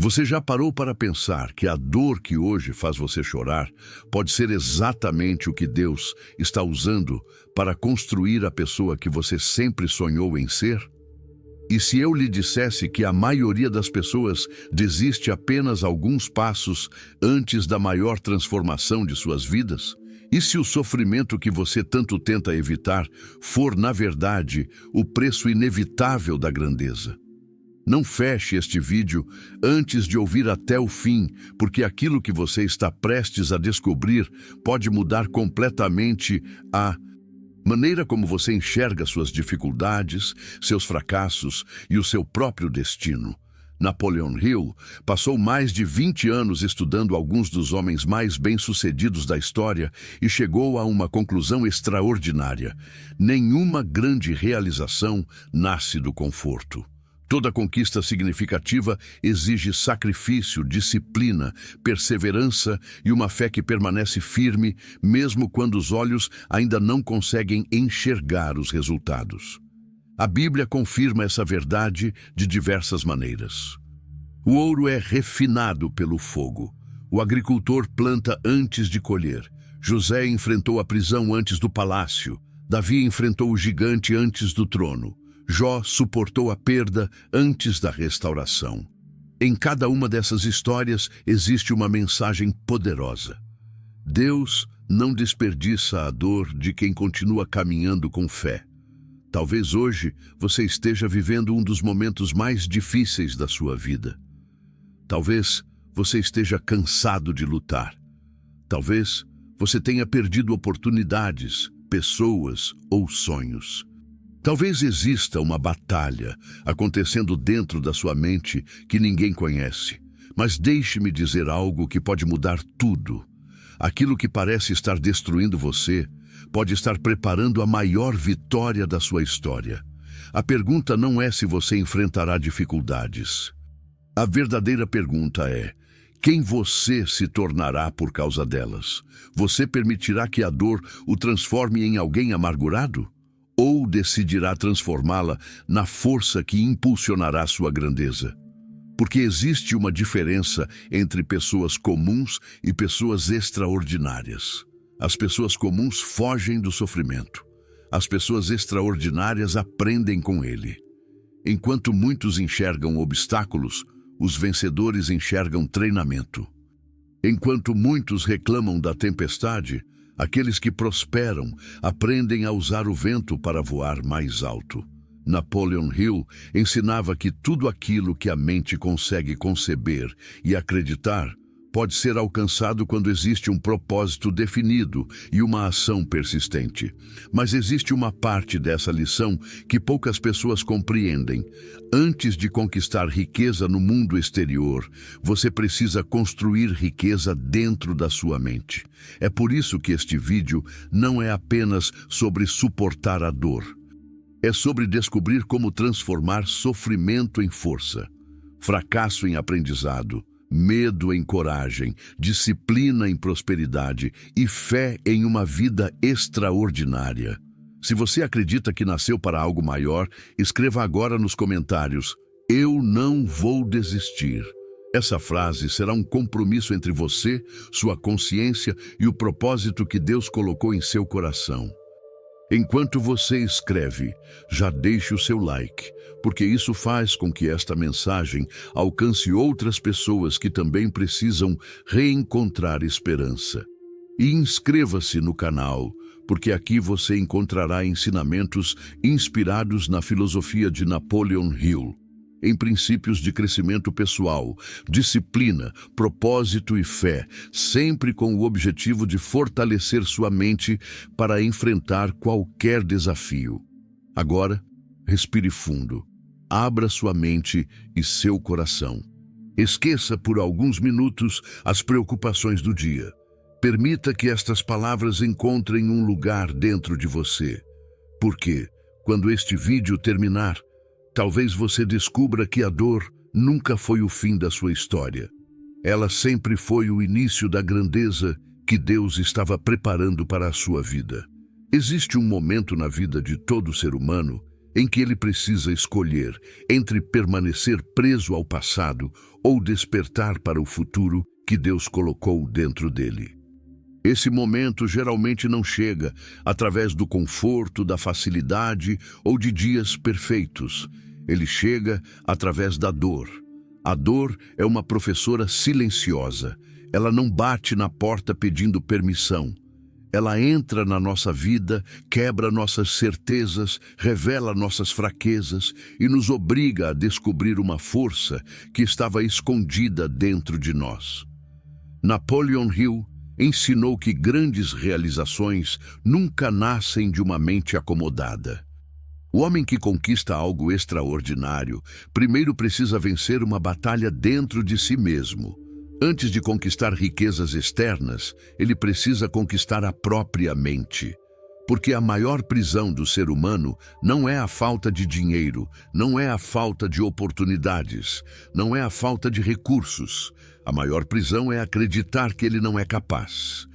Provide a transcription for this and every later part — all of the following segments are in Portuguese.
Você já parou para pensar que a dor que hoje faz você chorar pode ser exatamente o que Deus está usando para construir a pessoa que você sempre sonhou em ser? E se eu lhe dissesse que a maioria das pessoas desiste apenas alguns passos antes da maior transformação de suas vidas? E se o sofrimento que você tanto tenta evitar for, na verdade, o preço inevitável da grandeza? Não feche este vídeo antes de ouvir até o fim, porque aquilo que você está prestes a descobrir pode mudar completamente a maneira como você enxerga suas dificuldades, seus fracassos e o seu próprio destino. Napoleon Hill passou mais de 20 anos estudando alguns dos homens mais bem-sucedidos da história e chegou a uma conclusão extraordinária: nenhuma grande realização nasce do conforto. Toda conquista significativa exige sacrifício, disciplina, perseverança e uma fé que permanece firme, mesmo quando os olhos ainda não conseguem enxergar os resultados. A Bíblia confirma essa verdade de diversas maneiras. O ouro é refinado pelo fogo. O agricultor planta antes de colher. José enfrentou a prisão antes do palácio. Davi enfrentou o gigante antes do trono. Jó suportou a perda antes da restauração. Em cada uma dessas histórias existe uma mensagem poderosa. Deus não desperdiça a dor de quem continua caminhando com fé. Talvez hoje você esteja vivendo um dos momentos mais difíceis da sua vida. Talvez você esteja cansado de lutar. Talvez você tenha perdido oportunidades, pessoas ou sonhos. Talvez exista uma batalha acontecendo dentro da sua mente que ninguém conhece. Mas deixe-me dizer algo que pode mudar tudo. Aquilo que parece estar destruindo você pode estar preparando a maior vitória da sua história. A pergunta não é se você enfrentará dificuldades. A verdadeira pergunta é: quem você se tornará por causa delas? Você permitirá que a dor o transforme em alguém amargurado? Ou decidirá transformá-la na força que impulsionará sua grandeza? Porque existe uma diferença entre pessoas comuns e pessoas extraordinárias. As pessoas comuns fogem do sofrimento. As pessoas extraordinárias aprendem com ele. Enquanto muitos enxergam obstáculos, os vencedores enxergam treinamento. Enquanto muitos reclamam da tempestade, aqueles que prosperam aprendem a usar o vento para voar mais alto. Napoleon Hill ensinava que tudo aquilo que a mente consegue conceber e acreditar pode ser alcançado quando existe um propósito definido e uma ação persistente. Mas existe uma parte dessa lição que poucas pessoas compreendem. Antes de conquistar riqueza no mundo exterior, você precisa construir riqueza dentro da sua mente. É por isso que este vídeo não é apenas sobre suportar a dor. É sobre descobrir como transformar sofrimento em força, fracasso em aprendizado, medo em coragem, disciplina em prosperidade e fé em uma vida extraordinária. Se você acredita que nasceu para algo maior, escreva agora nos comentários: "Eu não vou desistir". Essa frase será um compromisso entre você, sua consciência e o propósito que Deus colocou em seu coração. Enquanto você escreve, já deixe o seu like, porque isso faz com que esta mensagem alcance outras pessoas que também precisam reencontrar esperança. E inscreva-se no canal, porque aqui você encontrará ensinamentos inspirados na filosofia de Napoleon Hill, em princípios de crescimento pessoal, disciplina, propósito e fé, sempre com o objetivo de fortalecer sua mente para enfrentar qualquer desafio. Agora, respire fundo, abra sua mente e seu coração. Esqueça por alguns minutos as preocupações do dia. Permita que estas palavras encontrem um lugar dentro de você. Porque, quando este vídeo terminar, talvez você descubra que a dor nunca foi o fim da sua história. Ela sempre foi o início da grandeza que Deus estava preparando para a sua vida. Existe um momento na vida de todo ser humano em que ele precisa escolher entre permanecer preso ao passado ou despertar para o futuro que Deus colocou dentro dele. Esse momento geralmente não chega através do conforto, da facilidade ou de dias perfeitos. Ele chega através da dor. A dor é uma professora silenciosa. Ela não bate na porta pedindo permissão. Ela entra na nossa vida, quebra nossas certezas, revela nossas fraquezas e nos obriga a descobrir uma força que estava escondida dentro de nós. Napoleon Hill ensinou que grandes realizações nunca nascem de uma mente acomodada. O homem que conquista algo extraordinário primeiro precisa vencer uma batalha dentro de si mesmo. Antes de conquistar riquezas externas, ele precisa conquistar a própria mente. Porque a maior prisão do ser humano não é a falta de dinheiro, não é a falta de oportunidades, não é a falta de recursos. A maior prisão é acreditar que ele não é capaz.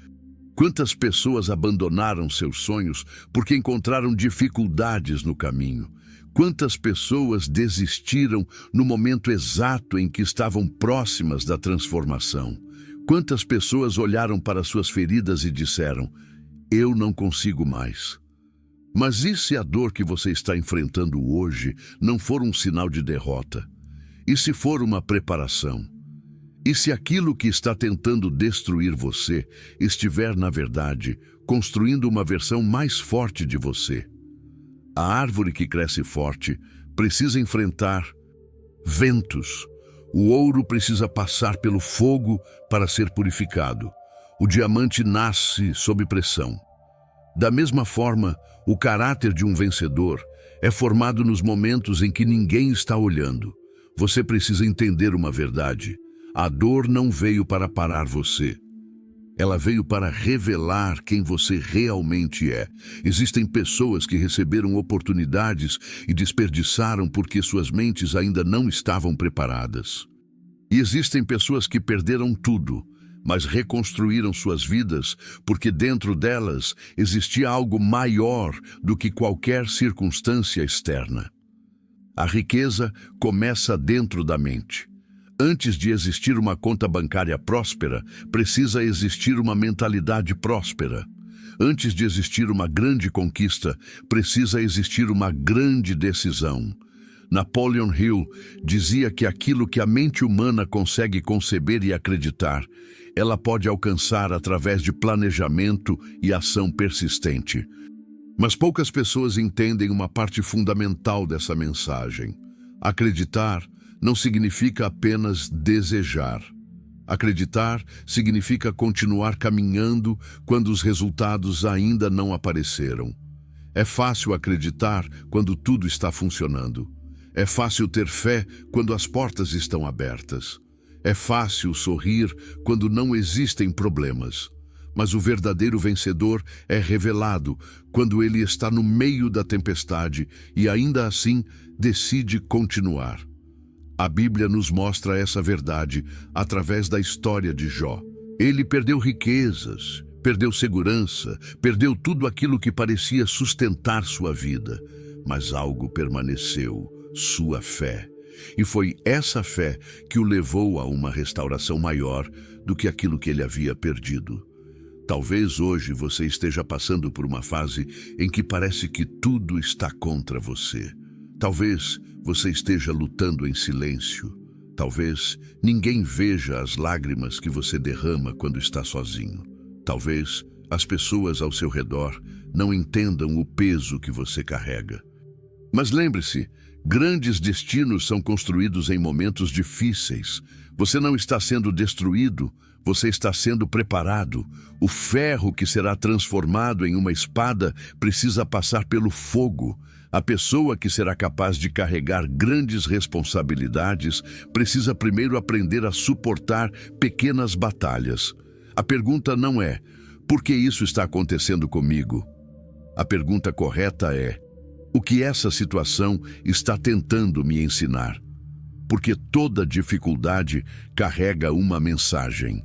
Quantas pessoas abandonaram seus sonhos porque encontraram dificuldades no caminho? Quantas pessoas desistiram no momento exato em que estavam próximas da transformação? Quantas pessoas olharam para suas feridas e disseram: eu não consigo mais. Mas e se a dor que você está enfrentando hoje não for um sinal de derrota? E se for uma preparação? E se aquilo que está tentando destruir você estiver, na verdade, construindo uma versão mais forte de você? A árvore que cresce forte precisa enfrentar ventos. O ouro precisa passar pelo fogo para ser purificado. O diamante nasce sob pressão. Da mesma forma, o caráter de um vencedor é formado nos momentos em que ninguém está olhando. Você precisa entender uma verdade. A dor não veio para parar você. Ela veio para revelar quem você realmente é. Existem pessoas que receberam oportunidades e desperdiçaram porque suas mentes ainda não estavam preparadas. E existem pessoas que perderam tudo, mas reconstruíram suas vidas porque dentro delas existia algo maior do que qualquer circunstância externa. A riqueza começa dentro da mente. Antes de existir uma conta bancária próspera, precisa existir uma mentalidade próspera. Antes de existir uma grande conquista, precisa existir uma grande decisão. Napoleon Hill dizia que aquilo que a mente humana consegue conceber e acreditar, ela pode alcançar através de planejamento e ação persistente. Mas poucas pessoas entendem uma parte fundamental dessa mensagem. Acreditar não significa apenas desejar. Acreditar significa continuar caminhando quando os resultados ainda não apareceram. É fácil acreditar quando tudo está funcionando. É fácil ter fé quando as portas estão abertas. É fácil sorrir quando não existem problemas. Mas o verdadeiro vencedor é revelado quando ele está no meio da tempestade e ainda assim decide continuar. A Bíblia nos mostra essa verdade através da história de Jó. Ele perdeu riquezas, perdeu segurança, perdeu tudo aquilo que parecia sustentar sua vida. Mas algo permaneceu, sua fé. E foi essa fé que o levou a uma restauração maior do que aquilo que ele havia perdido. Talvez hoje você esteja passando por uma fase em que parece que tudo está contra você. Talvez você esteja lutando em silêncio. Talvez ninguém veja as lágrimas que você derrama quando está sozinho. Talvez as pessoas ao seu redor não entendam o peso que você carrega. Mas lembre-se, grandes destinos são construídos em momentos difíceis. Você não está sendo destruído, você está sendo preparado. O ferro que será transformado em uma espada precisa passar pelo fogo. A pessoa que será capaz de carregar grandes responsabilidades precisa primeiro aprender a suportar pequenas batalhas. A pergunta não é: por que isso está acontecendo comigo? A pergunta correta é: o que essa situação está tentando me ensinar? Porque toda dificuldade carrega uma mensagem.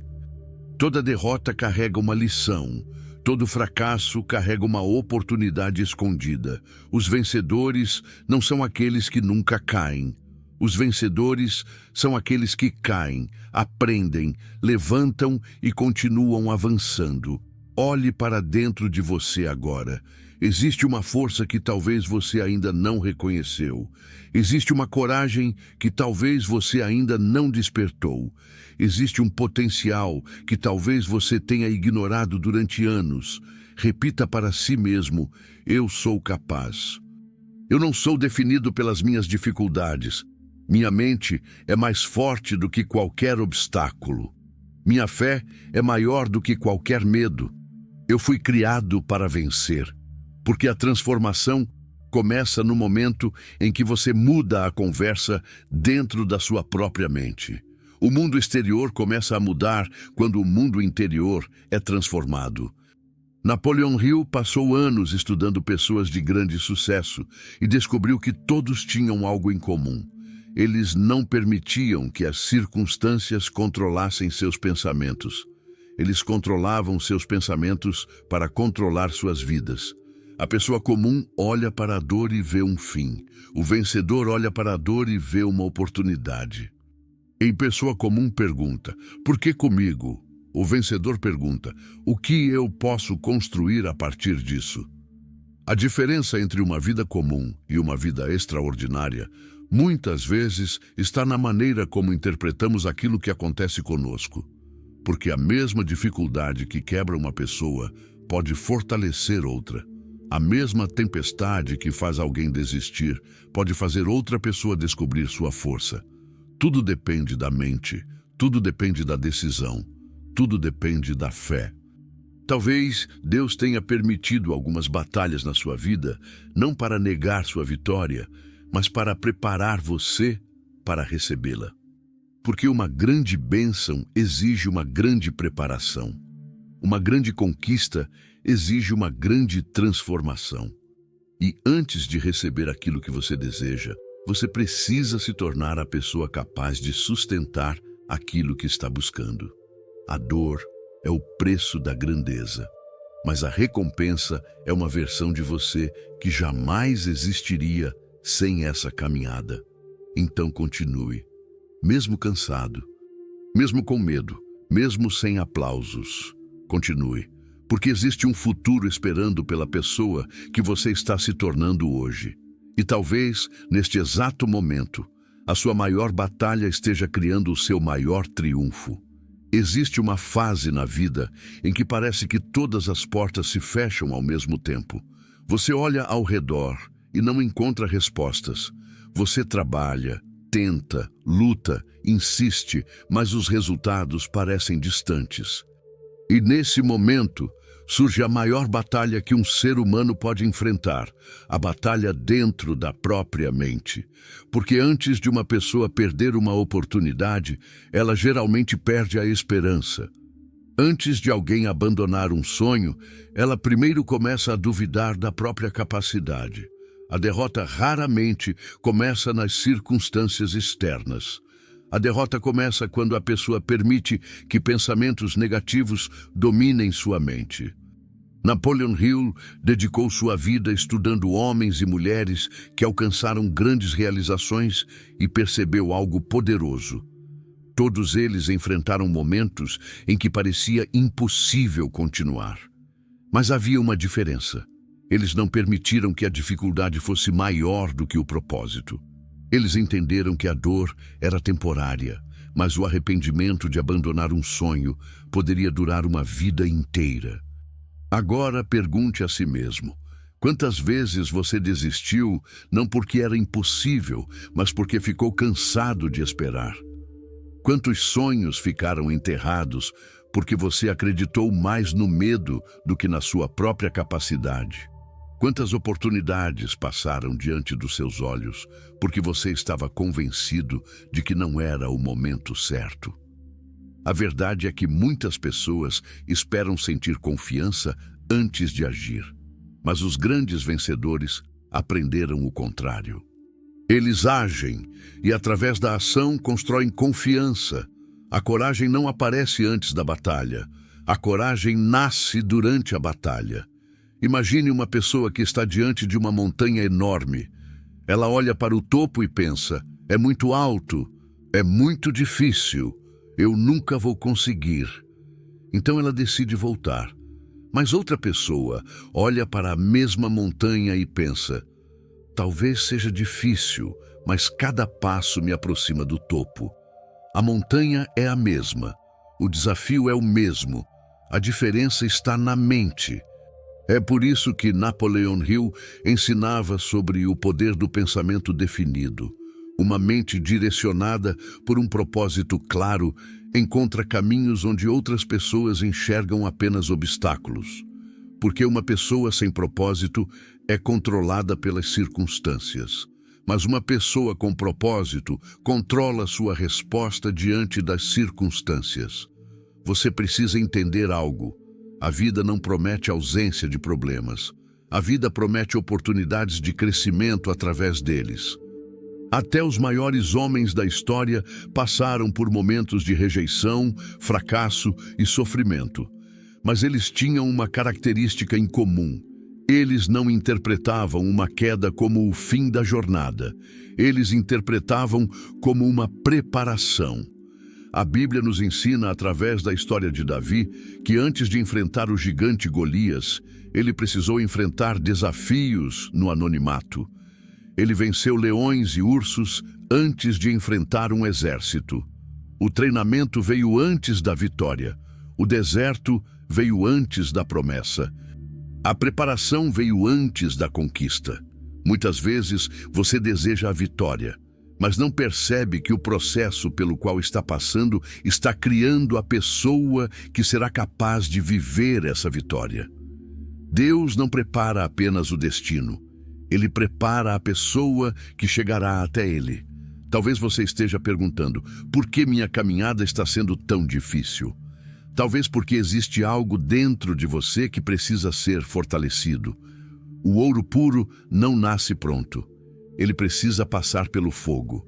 Toda derrota carrega uma lição. Todo fracasso carrega uma oportunidade escondida. Os vencedores não são aqueles que nunca caem. Os vencedores são aqueles que caem, aprendem, levantam e continuam avançando. Olhe para dentro de você agora. Existe uma força que talvez você ainda não reconheceu. Existe uma coragem que talvez você ainda não despertou. Existe um potencial que talvez você tenha ignorado durante anos. Repita para si mesmo: eu sou capaz. Eu não sou definido pelas minhas dificuldades. Minha mente é mais forte do que qualquer obstáculo. Minha fé é maior do que qualquer medo. Eu fui criado para vencer. Porque a transformação começa no momento em que você muda a conversa dentro da sua própria mente. O mundo exterior começa a mudar quando o mundo interior é transformado. Napoleon Hill passou anos estudando pessoas de grande sucesso e descobriu que todos tinham algo em comum. Eles não permitiam que as circunstâncias controlassem seus pensamentos. Eles controlavam seus pensamentos para controlar suas vidas. A pessoa comum olha para a dor e vê um fim. O vencedor olha para a dor e vê uma oportunidade. Em pessoa comum pergunta: por que comigo? O vencedor pergunta: o que eu posso construir a partir disso? A diferença entre uma vida comum e uma vida extraordinária muitas vezes está na maneira como interpretamos aquilo que acontece conosco. Porque a mesma dificuldade que quebra uma pessoa pode fortalecer outra. A mesma tempestade que faz alguém desistir pode fazer outra pessoa descobrir sua força. Tudo depende da mente, tudo depende da decisão, tudo depende da fé. Talvez Deus tenha permitido algumas batalhas na sua vida, não para negar sua vitória, mas para preparar você para recebê-la. Porque uma grande bênção exige uma grande preparação. Uma grande conquista exige uma grande transformação. E antes de receber aquilo que você deseja, você precisa se tornar a pessoa capaz de sustentar aquilo que está buscando. A dor é o preço da grandeza, mas a recompensa é uma versão de você que jamais existiria sem essa caminhada. Então continue, mesmo cansado, mesmo com medo, mesmo sem aplausos. Continue, porque existe um futuro esperando pela pessoa que você está se tornando hoje. E talvez, neste exato momento, a sua maior batalha esteja criando o seu maior triunfo. Existe uma fase na vida em que parece que todas as portas se fecham ao mesmo tempo. Você olha ao redor e não encontra respostas. Você trabalha, tenta, luta, insiste, mas os resultados parecem distantes. E nesse momento, surge a maior batalha que um ser humano pode enfrentar, a batalha dentro da própria mente. Porque antes de uma pessoa perder uma oportunidade, ela geralmente perde a esperança. Antes de alguém abandonar um sonho, ela primeiro começa a duvidar da própria capacidade. A derrota raramente começa nas circunstâncias externas. A derrota começa quando a pessoa permite que pensamentos negativos dominem sua mente. Napoleon Hill dedicou sua vida estudando homens e mulheres que alcançaram grandes realizações e percebeu algo poderoso. Todos eles enfrentaram momentos em que parecia impossível continuar. Mas havia uma diferença. Eles não permitiram que a dificuldade fosse maior do que o propósito. Eles entenderam que a dor era temporária, mas o arrependimento de abandonar um sonho poderia durar uma vida inteira. Agora pergunte a si mesmo: quantas vezes você desistiu não porque era impossível, mas porque ficou cansado de esperar? Quantos sonhos ficaram enterrados porque você acreditou mais no medo do que na sua própria capacidade? Quantas oportunidades passaram diante dos seus olhos porque você estava convencido de que não era o momento certo? A verdade é que muitas pessoas esperam sentir confiança antes de agir, mas os grandes vencedores aprenderam o contrário. Eles agem e, através da ação, constroem confiança. A coragem não aparece antes da batalha. A coragem nasce durante a batalha. Imagine uma pessoa que está diante de uma montanha enorme. Ela olha para o topo e pensa: é muito alto, é muito difícil, eu nunca vou conseguir. Então ela decide voltar. Mas outra pessoa olha para a mesma montanha e pensa: talvez seja difícil, mas cada passo me aproxima do topo. A montanha é a mesma, o desafio é o mesmo, a diferença está na mente. É por isso que Napoleon Hill ensinava sobre o poder do pensamento definido. Uma mente direcionada por um propósito claro encontra caminhos onde outras pessoas enxergam apenas obstáculos. Porque uma pessoa sem propósito é controlada pelas circunstâncias. Mas uma pessoa com propósito controla sua resposta diante das circunstâncias. Você precisa entender algo. A vida não promete ausência de problemas. A vida promete oportunidades de crescimento através deles. Até os maiores homens da história passaram por momentos de rejeição, fracasso e sofrimento. Mas eles tinham uma característica em comum. Eles não interpretavam uma queda como o fim da jornada. Eles interpretavam como uma preparação. A Bíblia nos ensina, através da história de Davi, que antes de enfrentar o gigante Golias, ele precisou enfrentar desafios no anonimato. Ele venceu leões e ursos antes de enfrentar um exército. O treinamento veio antes da vitória. O deserto veio antes da promessa. A preparação veio antes da conquista. Muitas vezes você deseja a vitória, mas não percebe que o processo pelo qual está passando está criando a pessoa que será capaz de viver essa vitória. Deus não prepara apenas o destino. Ele prepara a pessoa que chegará até ele. Talvez você esteja perguntando: por que minha caminhada está sendo tão difícil? Talvez porque existe algo dentro de você que precisa ser fortalecido. O ouro puro não nasce pronto. Ele precisa passar pelo fogo.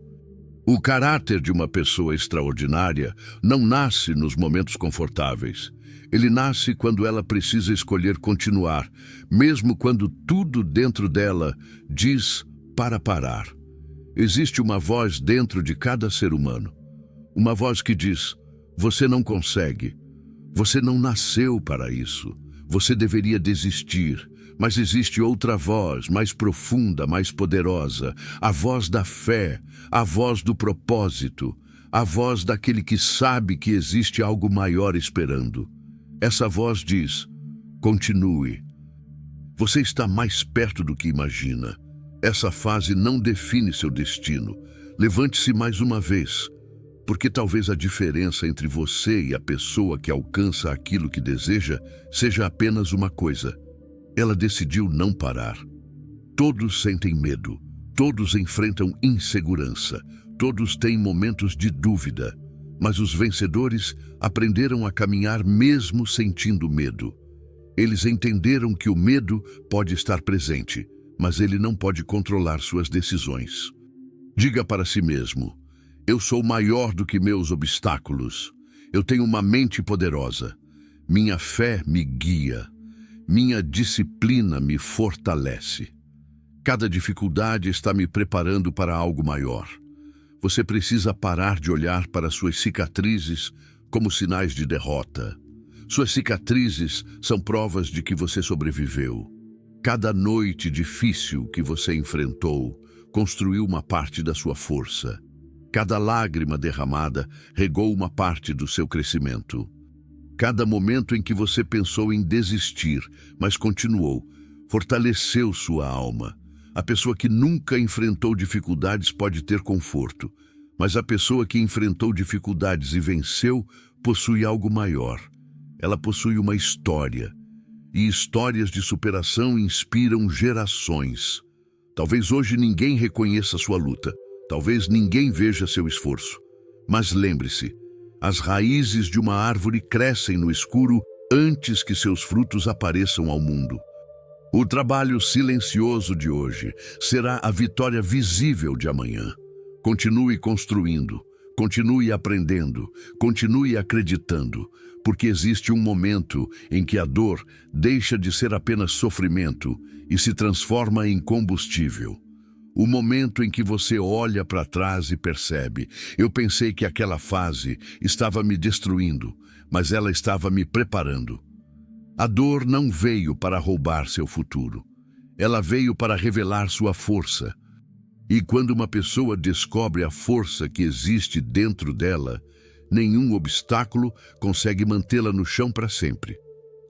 O caráter de uma pessoa extraordinária não nasce nos momentos confortáveis. Ele nasce quando ela precisa escolher continuar, mesmo quando tudo dentro dela diz para parar. Existe uma voz dentro de cada ser humano. Uma voz que diz: você não consegue. Você não nasceu para isso. Você deveria desistir. Mas existe outra voz, mais profunda, mais poderosa. A voz da fé, a voz do propósito, a voz daquele que sabe que existe algo maior esperando. Essa voz diz: continue. Você está mais perto do que imagina. Essa fase não define seu destino. Levante-se mais uma vez. Porque talvez a diferença entre você e a pessoa que alcança aquilo que deseja seja apenas uma coisa: ela decidiu não parar. Todos sentem medo, todos enfrentam insegurança, todos têm momentos de dúvida, mas os vencedores aprenderam a caminhar mesmo sentindo medo. Eles entenderam que o medo pode estar presente, mas ele não pode controlar suas decisões. Diga para si mesmo: eu sou maior do que meus obstáculos. Eu tenho uma mente poderosa. Minha fé me guia. Minha disciplina me fortalece. Cada dificuldade está me preparando para algo maior. Você precisa parar de olhar para suas cicatrizes como sinais de derrota. Suas cicatrizes são provas de que você sobreviveu. Cada noite difícil que você enfrentou construiu uma parte da sua força. Cada lágrima derramada regou uma parte do seu crescimento. Cada momento em que você pensou em desistir, mas continuou, fortaleceu sua alma. A pessoa que nunca enfrentou dificuldades pode ter conforto, mas a pessoa que enfrentou dificuldades e venceu possui algo maior. Ela possui uma história, e histórias de superação inspiram gerações. Talvez hoje ninguém reconheça sua luta. Talvez ninguém veja seu esforço. Mas lembre-se, as raízes de uma árvore crescem no escuro antes que seus frutos apareçam ao mundo. O trabalho silencioso de hoje será a vitória visível de amanhã. Continue construindo, continue aprendendo, continue acreditando, porque existe um momento em que a dor deixa de ser apenas sofrimento e se transforma em combustível. O momento em que você olha para trás e percebe: eu pensei que aquela fase estava me destruindo, mas ela estava me preparando. A dor não veio para roubar seu futuro. Ela veio para revelar sua força. E quando uma pessoa descobre a força que existe dentro dela, nenhum obstáculo consegue mantê-la no chão para sempre.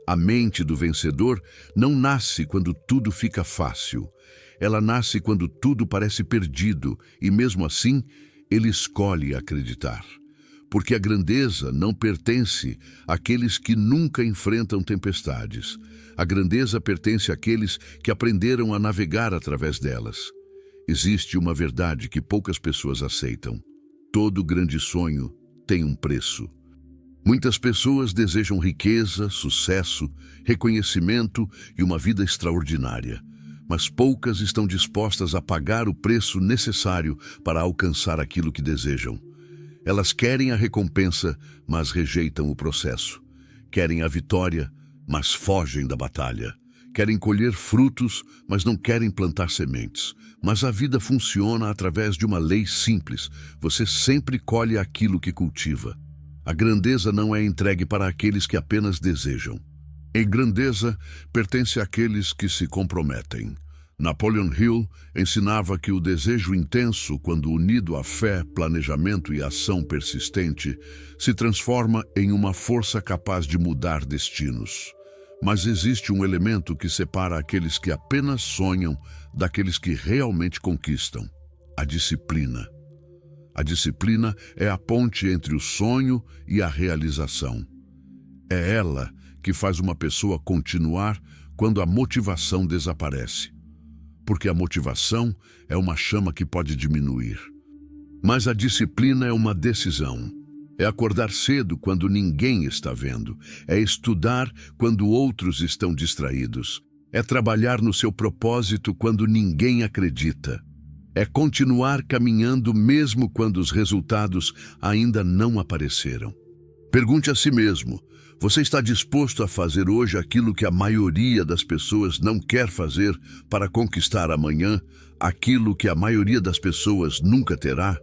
A mente do vencedor não nasce quando tudo fica fácil. Ela nasce quando tudo parece perdido e, mesmo assim, ele escolhe acreditar. Porque a grandeza não pertence àqueles que nunca enfrentam tempestades. A grandeza pertence àqueles que aprenderam a navegar através delas. Existe uma verdade que poucas pessoas aceitam. Todo grande sonho tem um preço. Muitas pessoas desejam riqueza, sucesso, reconhecimento e uma vida extraordinária, mas poucas estão dispostas a pagar o preço necessário para alcançar aquilo que desejam. Elas querem a recompensa, mas rejeitam o processo. Querem a vitória, mas fogem da batalha. Querem colher frutos, mas não querem plantar sementes. Mas a vida funciona através de uma lei simples. Você sempre colhe aquilo que cultiva. A grandeza não é entregue para aqueles que apenas desejam. A grandeza pertence àqueles que se comprometem. Napoleon Hill ensinava que o desejo intenso, quando unido à fé, planejamento e ação persistente, se transforma em uma força capaz de mudar destinos. Mas existe um elemento que separa aqueles que apenas sonham daqueles que realmente conquistam: a disciplina. A disciplina é a ponte entre o sonho e a realização. É ela que faz uma pessoa continuar quando a motivação desaparece. Porque a motivação é uma chama que pode diminuir. Mas a disciplina é uma decisão. É acordar cedo quando ninguém está vendo. É estudar quando outros estão distraídos. É trabalhar no seu propósito quando ninguém acredita. É continuar caminhando mesmo quando os resultados ainda não apareceram. Pergunte a si mesmo: você está disposto a fazer hoje aquilo que a maioria das pessoas não quer fazer para conquistar amanhã aquilo que a maioria das pessoas nunca terá?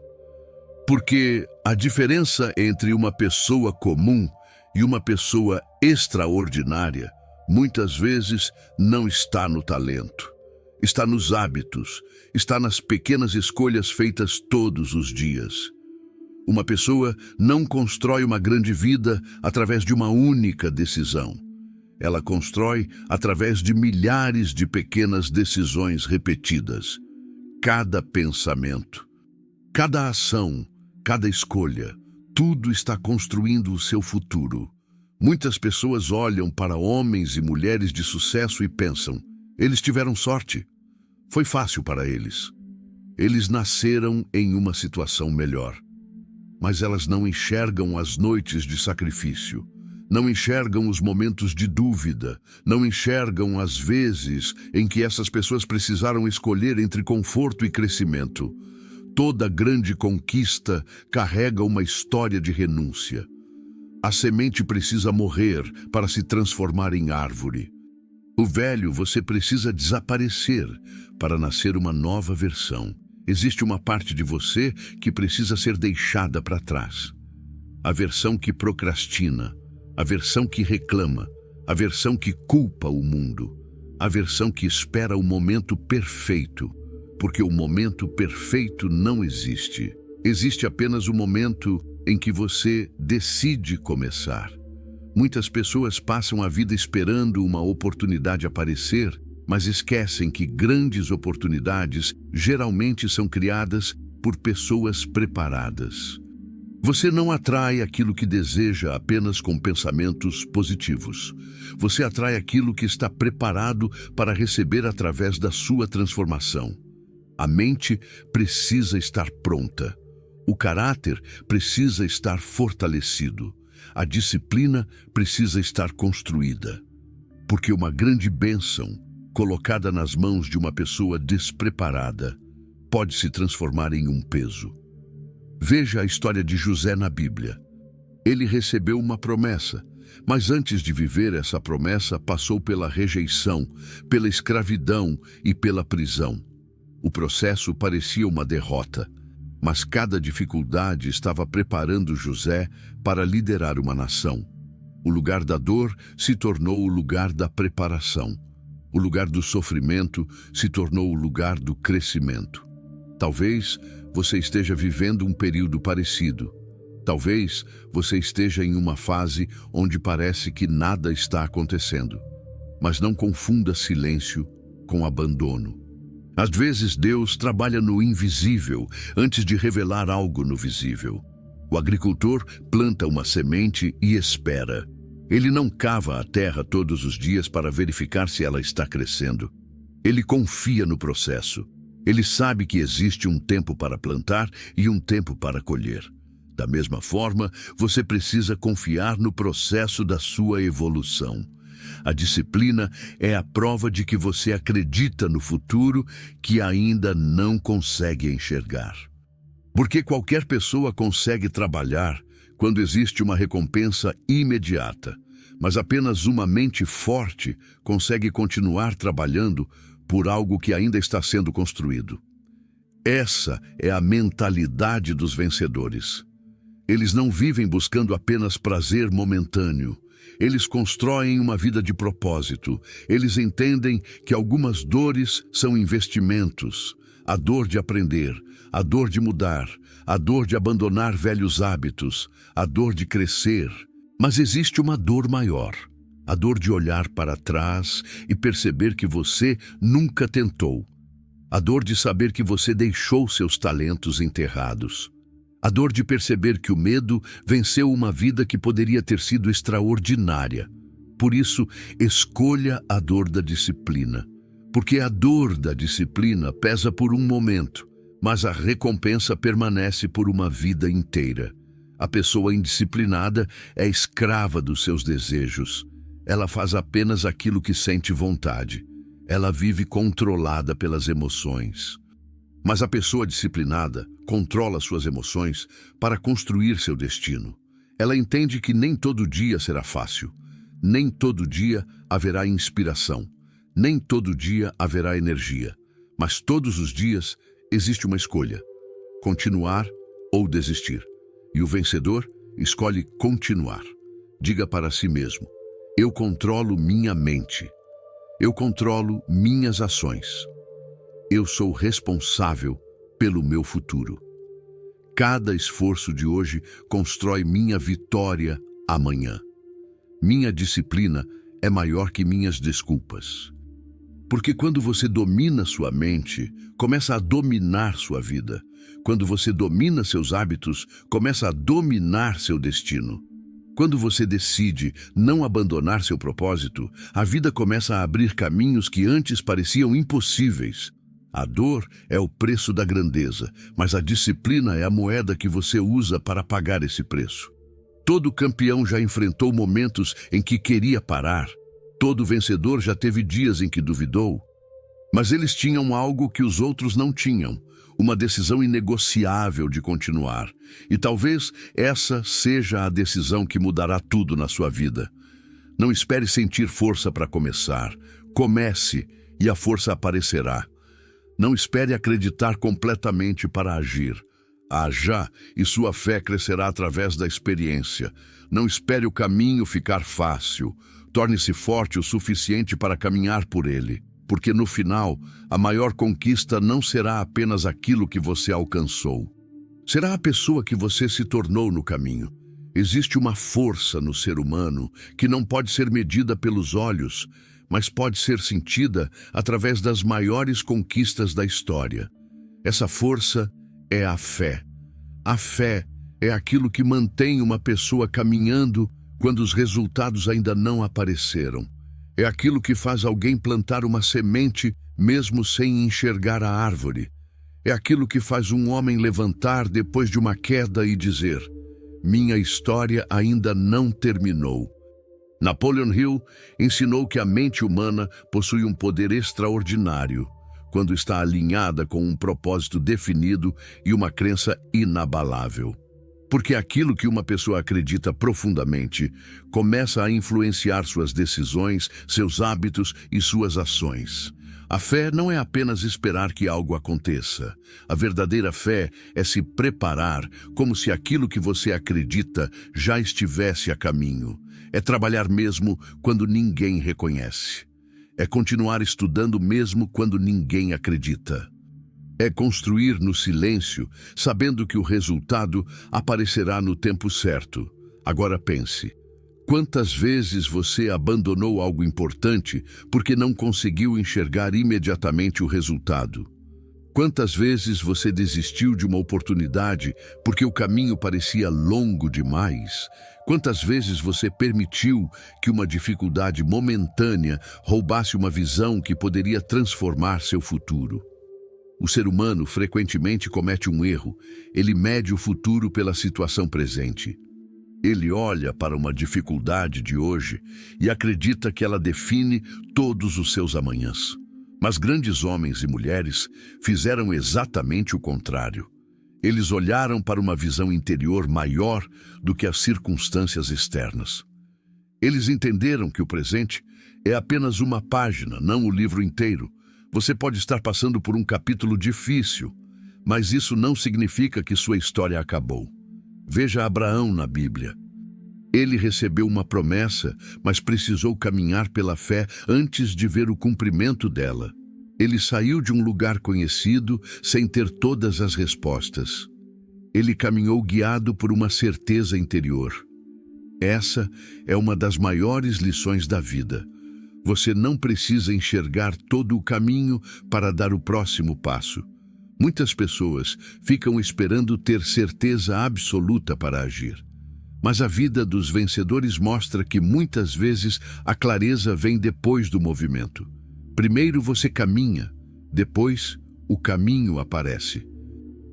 Porque a diferença entre uma pessoa comum e uma pessoa extraordinária muitas vezes não está no talento. Está nos hábitos, está nas pequenas escolhas feitas todos os dias. Uma pessoa não constrói uma grande vida através de uma única decisão. Ela constrói através de milhares de pequenas decisões repetidas. Cada pensamento, cada ação, cada escolha, tudo está construindo o seu futuro. Muitas pessoas olham para homens e mulheres de sucesso e pensam: eles tiveram sorte. Foi fácil para eles. Eles nasceram em uma situação melhor. Mas elas não enxergam as noites de sacrifício, não enxergam os momentos de dúvida, não enxergam as vezes em que essas pessoas precisaram escolher entre conforto e crescimento. Toda grande conquista carrega uma história de renúncia. A semente precisa morrer para se transformar em árvore. O velho você precisa desaparecer para nascer uma nova versão. Existe uma parte de você que precisa ser deixada para trás. A versão que procrastina, a versão que reclama, a versão que culpa o mundo, a versão que espera o momento perfeito, porque o momento perfeito não existe. Existe apenas o momento em que você decide começar. Muitas pessoas passam a vida esperando uma oportunidade aparecer, mas esquecem que grandes oportunidades geralmente são criadas por pessoas preparadas. Você não atrai aquilo que deseja apenas com pensamentos positivos. Você atrai aquilo que está preparado para receber através da sua transformação. A mente precisa estar pronta. O caráter precisa estar fortalecido. A disciplina precisa estar construída. Porque uma grande bênção, colocada nas mãos de uma pessoa despreparada, pode se transformar em um peso. Veja a história de José na Bíblia. Ele recebeu uma promessa, Mas antes de viver essa promessa, passou pela rejeição, pela escravidão e pela prisão. O processo parecia uma derrota, mas cada dificuldade estava preparando José para liderar uma nação. O lugar da dor se tornou o lugar da preparação. O lugar do sofrimento se tornou o lugar do crescimento. Talvez você esteja vivendo um período parecido. Talvez você esteja em uma fase onde parece que nada está acontecendo. Mas não confunda silêncio com abandono. Às vezes Deus trabalha no invisível antes de revelar algo no visível. O agricultor planta uma semente e espera. Ele não cava a terra todos os dias para verificar se ela está crescendo. Ele confia no processo. Ele sabe que existe um tempo para plantar e um tempo para colher. Da mesma forma, você precisa confiar no processo da sua evolução. A disciplina é a prova de que você acredita no futuro que ainda não consegue enxergar. Porque qualquer pessoa consegue trabalhar quando existe uma recompensa imediata, mas apenas uma mente forte consegue continuar trabalhando por algo que ainda está sendo construído. Essa é a mentalidade dos vencedores. Eles não vivem buscando apenas prazer momentâneo. Eles constroem uma vida de propósito. Eles entendem que algumas dores são investimentos. A dor de aprender, a dor de mudar, a dor de abandonar velhos hábitos, a dor de crescer. Mas existe uma dor maior. A dor de olhar para trás e perceber que você nunca tentou. A dor de saber que você deixou seus talentos enterrados. A dor de perceber que o medo venceu uma vida que poderia ter sido extraordinária. Por isso, escolha a dor da disciplina. Porque a dor da disciplina pesa por um momento, mas a recompensa permanece por uma vida inteira. A pessoa indisciplinada é escrava dos seus desejos. Ela faz apenas aquilo que sente vontade. Ela vive controlada pelas emoções. Mas a pessoa disciplinada controla suas emoções para construir seu destino. Ela entende que nem todo dia será fácil. Nem todo dia haverá inspiração. Nem todo dia haverá energia. Mas todos os dias existe uma escolha: continuar ou desistir. E o vencedor escolhe continuar. Diga para si mesmo: eu controlo minha mente. Eu controlo minhas ações. Eu sou responsável pelo meu futuro. Cada esforço de hoje constrói minha vitória amanhã. Minha disciplina é maior que minhas desculpas. Porque quando você domina sua mente, começa a dominar sua vida. Quando você domina seus hábitos, começa a dominar seu destino. Quando você decide não abandonar seu propósito, a vida começa a abrir caminhos que antes pareciam impossíveis. A dor é o preço da grandeza, mas a disciplina é a moeda que você usa para pagar esse preço. Todo campeão já enfrentou momentos em que queria parar. Todo vencedor já teve dias em que duvidou. Mas eles tinham algo que os outros não tinham, uma decisão inegociável de continuar. E talvez essa seja a decisão que mudará tudo na sua vida. Não espere sentir força para começar. Comece e a força aparecerá. Não espere acreditar completamente para agir. Haja e sua fé crescerá através da experiência. Não espere o caminho ficar fácil. Torne-se forte o suficiente para caminhar por ele. Porque no final, a maior conquista não será apenas aquilo que você alcançou. Será a pessoa que você se tornou no caminho. Existe uma força no ser humano que não pode ser medida pelos olhos, mas pode ser sentida através das maiores conquistas da história. Essa força é a fé. A fé é aquilo que mantém uma pessoa caminhando quando os resultados ainda não apareceram. É aquilo que faz alguém plantar uma semente mesmo sem enxergar a árvore. É aquilo que faz um homem levantar depois de uma queda e dizer: minha história ainda não terminou. Napoleon Hill ensinou que a mente humana possui um poder extraordinário quando está alinhada com um propósito definido e uma crença inabalável. Porque aquilo que uma pessoa acredita profundamente começa a influenciar suas decisões, seus hábitos e suas ações. A fé não é apenas esperar que algo aconteça. A verdadeira fé é se preparar como se aquilo que você acredita já estivesse a caminho. É trabalhar mesmo quando ninguém reconhece. É continuar estudando mesmo quando ninguém acredita. É construir no silêncio, sabendo que o resultado aparecerá no tempo certo. Agora pense. Quantas vezes você abandonou algo importante porque não conseguiu enxergar imediatamente o resultado? Quantas vezes você desistiu de uma oportunidade porque o caminho parecia longo demais? Quantas vezes você permitiu que uma dificuldade momentânea roubasse uma visão que poderia transformar seu futuro? O ser humano frequentemente comete um erro. Ele mede o futuro pela situação presente. Ele olha para uma dificuldade de hoje e acredita que ela define todos os seus amanhãs. Mas grandes homens e mulheres fizeram exatamente o contrário. Eles olharam para uma visão interior maior do que as circunstâncias externas. Eles entenderam que o presente é apenas uma página, não o livro inteiro. Você pode estar passando por um capítulo difícil, mas isso não significa que sua história acabou. Veja Abraão na Bíblia. Ele recebeu uma promessa, mas precisou caminhar pela fé antes de ver o cumprimento dela. Ele saiu de um lugar conhecido sem ter todas as respostas. Ele caminhou guiado por uma certeza interior. Essa é uma das maiores lições da vida. Você não precisa enxergar todo o caminho para dar o próximo passo. Muitas pessoas ficam esperando ter certeza absoluta para agir. Mas a vida dos vencedores mostra que muitas vezes a clareza vem depois do movimento. Primeiro você caminha, depois o caminho aparece.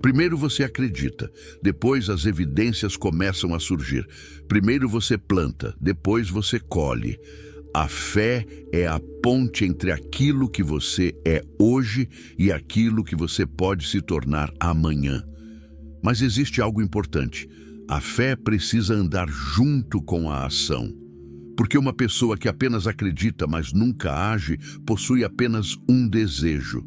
Primeiro você acredita, depois as evidências começam a surgir. Primeiro você planta, depois você colhe. A fé é a ponte entre aquilo que você é hoje e aquilo que você pode se tornar amanhã. Mas existe algo importante. A fé precisa andar junto com a ação. Porque uma pessoa que apenas acredita, mas nunca age, possui apenas um desejo.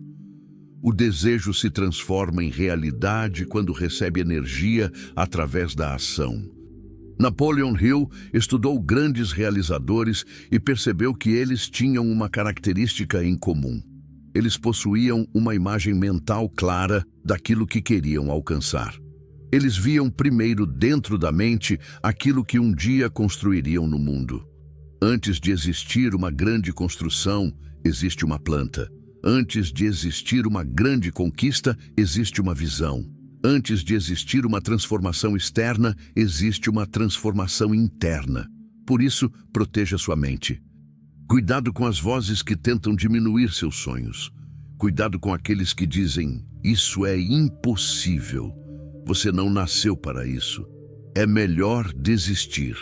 O desejo se transforma em realidade quando recebe energia através da ação. Napoleon Hill estudou grandes realizadores e percebeu que eles tinham uma característica em comum. Eles possuíam uma imagem mental clara daquilo que queriam alcançar. Eles viam primeiro dentro da mente aquilo que um dia construiriam no mundo. Antes de existir uma grande construção, existe uma planta. Antes de existir uma grande conquista, existe uma visão. Antes de existir uma transformação externa, existe uma transformação interna. Por isso, proteja sua mente. Cuidado com as vozes que tentam diminuir seus sonhos. Cuidado com aqueles que dizem, isso é impossível. Você não nasceu para isso. É melhor desistir.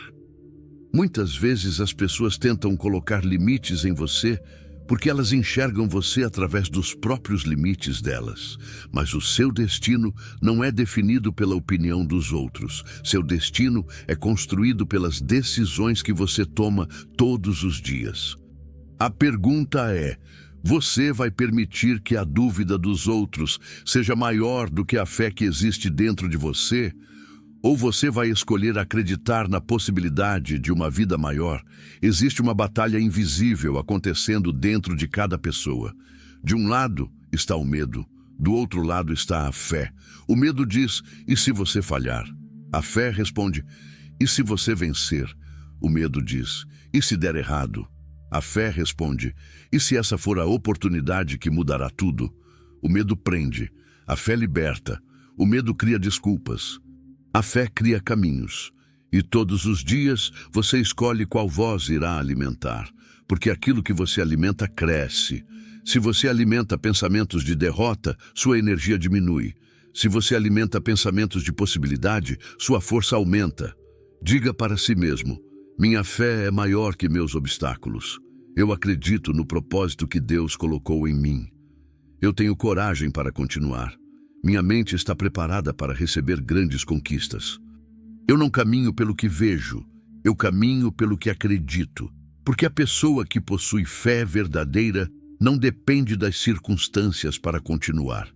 Muitas vezes as pessoas tentam colocar limites em você porque elas enxergam você através dos próprios limites delas. Mas o seu destino não é definido pela opinião dos outros. Seu destino é construído pelas decisões que você toma todos os dias. A pergunta é, você vai permitir que a dúvida dos outros seja maior do que a fé que existe dentro de você? Ou você vai escolher acreditar na possibilidade de uma vida maior? Existe uma batalha invisível acontecendo dentro de cada pessoa. De um lado está o medo, do outro lado está a fé. O medo diz, e se você falhar? A fé responde, e se você vencer? O medo diz, e se der errado? A fé responde, e se essa for a oportunidade que mudará tudo? O medo prende, a fé liberta, o medo cria desculpas. A fé cria caminhos, e todos os dias você escolhe qual voz irá alimentar, porque aquilo que você alimenta cresce. Se você alimenta pensamentos de derrota, sua energia diminui. Se você alimenta pensamentos de possibilidade, sua força aumenta. Diga para si mesmo, minha fé é maior que meus obstáculos. Eu acredito no propósito que Deus colocou em mim. Eu tenho coragem para continuar. Minha mente está preparada para receber grandes conquistas. Eu não caminho pelo que vejo, eu caminho pelo que acredito, porque a pessoa que possui fé verdadeira não depende das circunstâncias para continuar.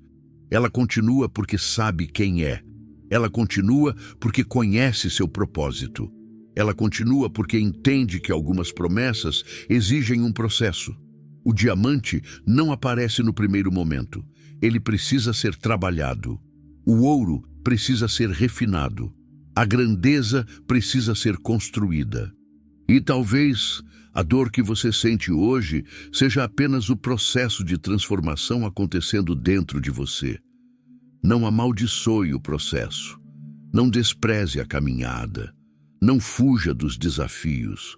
Ela continua porque sabe quem é. Ela continua porque conhece seu propósito. Ela continua porque entende que algumas promessas exigem um processo. O diamante não aparece no primeiro momento. Ele precisa ser trabalhado. O ouro precisa ser refinado. A grandeza precisa ser construída. E talvez a dor que você sente hoje seja apenas o processo de transformação acontecendo dentro de você. Não amaldiçoe o processo. Não despreze a caminhada. Não fuja dos desafios.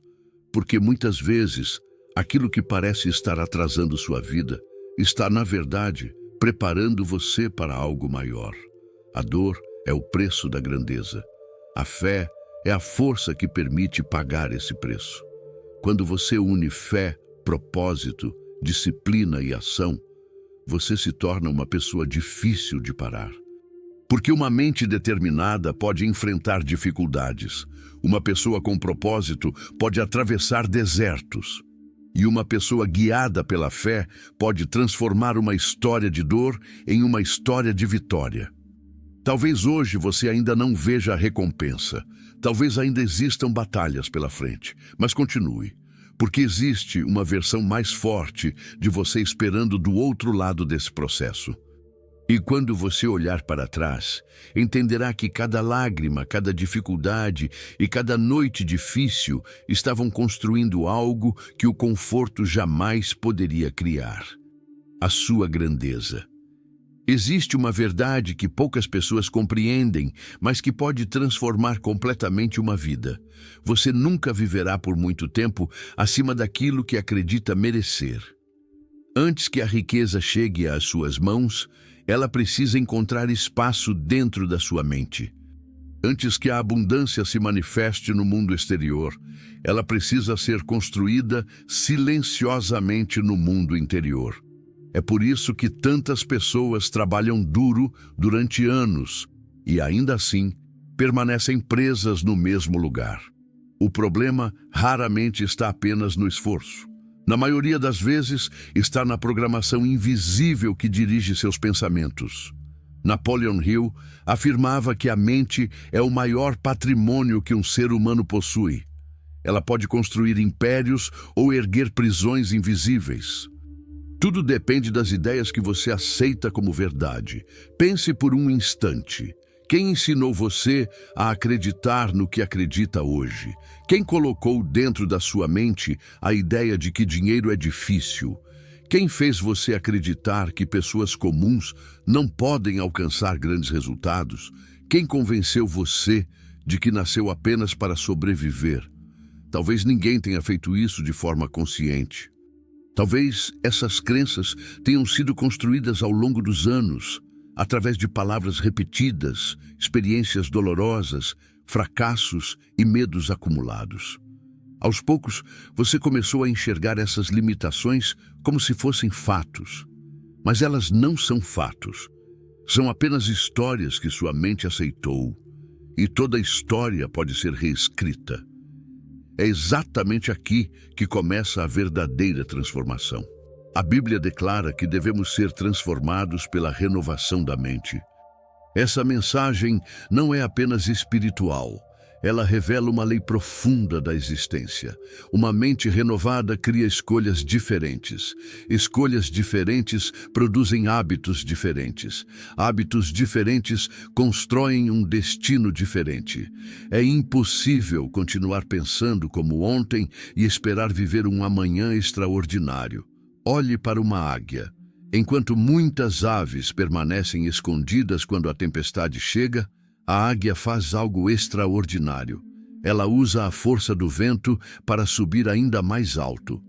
Porque muitas vezes aquilo que parece estar atrasando sua vida está, na verdade, preparando você para algo maior. A dor é o preço da grandeza. A fé é a força que permite pagar esse preço. Quando você une fé, propósito, disciplina e ação, você se torna uma pessoa difícil de parar. Porque uma mente determinada pode enfrentar dificuldades. Uma pessoa com propósito pode atravessar desertos. E uma pessoa guiada pela fé pode transformar uma história de dor em uma história de vitória. Talvez hoje você ainda não veja a recompensa. Talvez ainda existam batalhas pela frente. Mas continue, porque existe uma versão mais forte de você esperando do outro lado desse processo. E quando você olhar para trás, entenderá que cada lágrima, cada dificuldade e cada noite difícil estavam construindo algo que o conforto jamais poderia criar. A sua grandeza. Existe uma verdade que poucas pessoas compreendem, mas que pode transformar completamente uma vida. Você nunca viverá por muito tempo acima daquilo que acredita merecer. Antes que a riqueza chegue às suas mãos, ela precisa encontrar espaço dentro da sua mente. Antes que a abundância se manifeste no mundo exterior, ela precisa ser construída silenciosamente no mundo interior. É por isso que tantas pessoas trabalham duro durante anos e, ainda assim, permanecem presas no mesmo lugar. O problema raramente está apenas no esforço. Na maioria das vezes, está na programação invisível que dirige seus pensamentos. Napoleon Hill afirmava que a mente é o maior patrimônio que um ser humano possui. Ela pode construir impérios ou erguer prisões invisíveis. Tudo depende das ideias que você aceita como verdade. Pense por um instante. Quem ensinou você a acreditar no que acredita hoje? Quem colocou dentro da sua mente a ideia de que dinheiro é difícil? Quem fez você acreditar que pessoas comuns não podem alcançar grandes resultados? Quem convenceu você de que nasceu apenas para sobreviver? Talvez ninguém tenha feito isso de forma consciente. Talvez essas crenças tenham sido construídas ao longo dos anos, através de palavras repetidas, experiências dolorosas, fracassos e medos acumulados. Aos poucos, você começou a enxergar essas limitações como se fossem fatos. Mas elas não são fatos. São apenas histórias que sua mente aceitou. E toda história pode ser reescrita. É exatamente aqui que começa a verdadeira transformação. A Bíblia declara que devemos ser transformados pela renovação da mente. Essa mensagem não é apenas espiritual. Ela revela uma lei profunda da existência. Uma mente renovada cria escolhas diferentes. Escolhas diferentes produzem hábitos diferentes. Hábitos diferentes constroem um destino diferente. É impossível continuar pensando como ontem e esperar viver um amanhã extraordinário. Olhe para uma águia. Enquanto muitas aves permanecem escondidas quando a tempestade chega, a águia faz algo extraordinário. Ela usa a força do vento para subir ainda mais alto.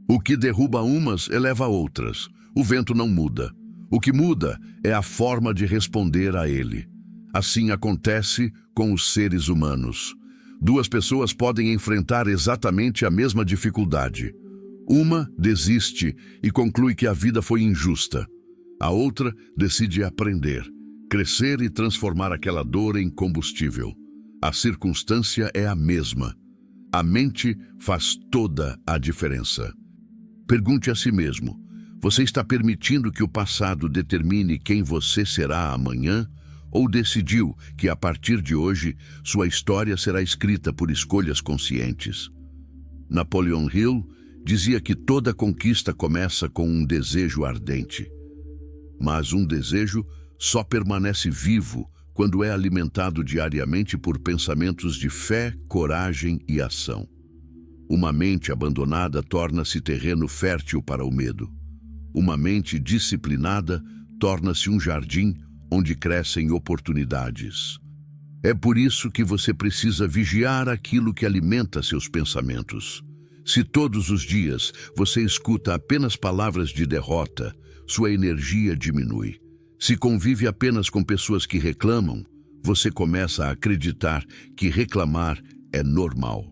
O que derruba umas eleva outras. O vento não muda. O que muda é a forma de responder a ele. Assim acontece com os seres humanos. Duas pessoas podem enfrentar exatamente a mesma dificuldade. Uma desiste e conclui que a vida foi injusta. A outra decide aprender, crescer e transformar aquela dor em combustível. A circunstância é a mesma. A mente faz toda a diferença. Pergunte a si mesmo: você está permitindo que o passado determine quem você será amanhã? Ou decidiu que, a partir de hoje, sua história será escrita por escolhas conscientes? Napoleon Hill dizia que toda conquista começa com um desejo ardente. Mas um desejo só permanece vivo quando é alimentado diariamente por pensamentos de fé, coragem e ação. Uma mente abandonada torna-se terreno fértil para o medo. Uma mente disciplinada torna-se um jardim onde crescem oportunidades. É por isso que você precisa vigiar aquilo que alimenta seus pensamentos. Se todos os dias você escuta apenas palavras de derrota, sua energia diminui. Se convive apenas com pessoas que reclamam, você começa a acreditar que reclamar é normal.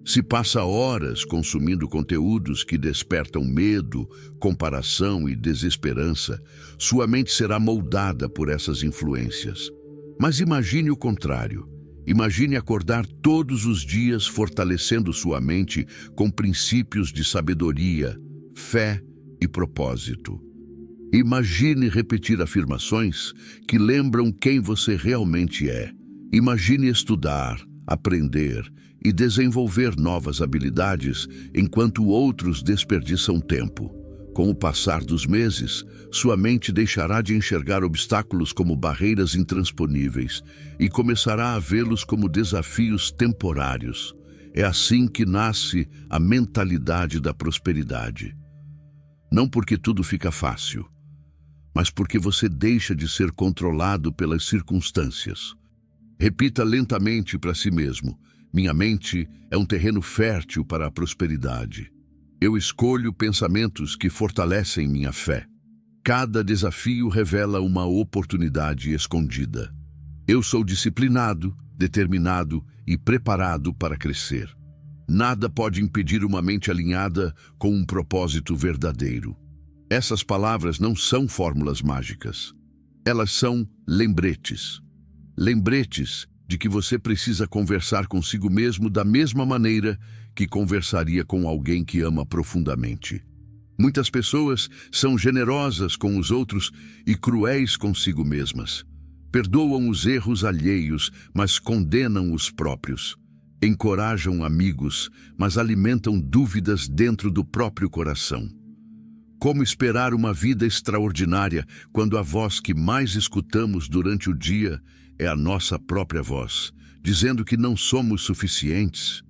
Se passa horas consumindo conteúdos que despertam medo, comparação e desesperança, sua mente será moldada por essas influências. Mas imagine o contrário. Imagine acordar todos os dias fortalecendo sua mente com princípios de sabedoria, fé e propósito. Imagine repetir afirmações que lembram quem você realmente é. Imagine estudar, aprender e desenvolver novas habilidades enquanto outros desperdiçam tempo. Com o passar dos meses, sua mente deixará de enxergar obstáculos como barreiras intransponíveis e começará a vê-los como desafios temporários. É assim que nasce a mentalidade da prosperidade. Não porque tudo fica fácil, mas porque você deixa de ser controlado pelas circunstâncias. Repita lentamente para si mesmo: minha mente é um terreno fértil para a prosperidade. Eu escolho pensamentos que fortalecem minha fé. Cada desafio revela uma oportunidade escondida. Eu sou disciplinado, determinado e preparado para crescer. Nada pode impedir uma mente alinhada com um propósito verdadeiro. Essas palavras não são fórmulas mágicas. Elas são lembretes. Lembretes de que você precisa conversar consigo mesmo da mesma maneira que conversaria com alguém que ama profundamente. Muitas pessoas são generosas com os outros e cruéis consigo mesmas. Perdoam os erros alheios, mas condenam os próprios. Encorajam amigos, mas alimentam dúvidas dentro do próprio coração. Como esperar uma vida extraordinária quando a voz que mais escutamos durante o dia é a nossa própria voz, dizendo que não somos suficientes?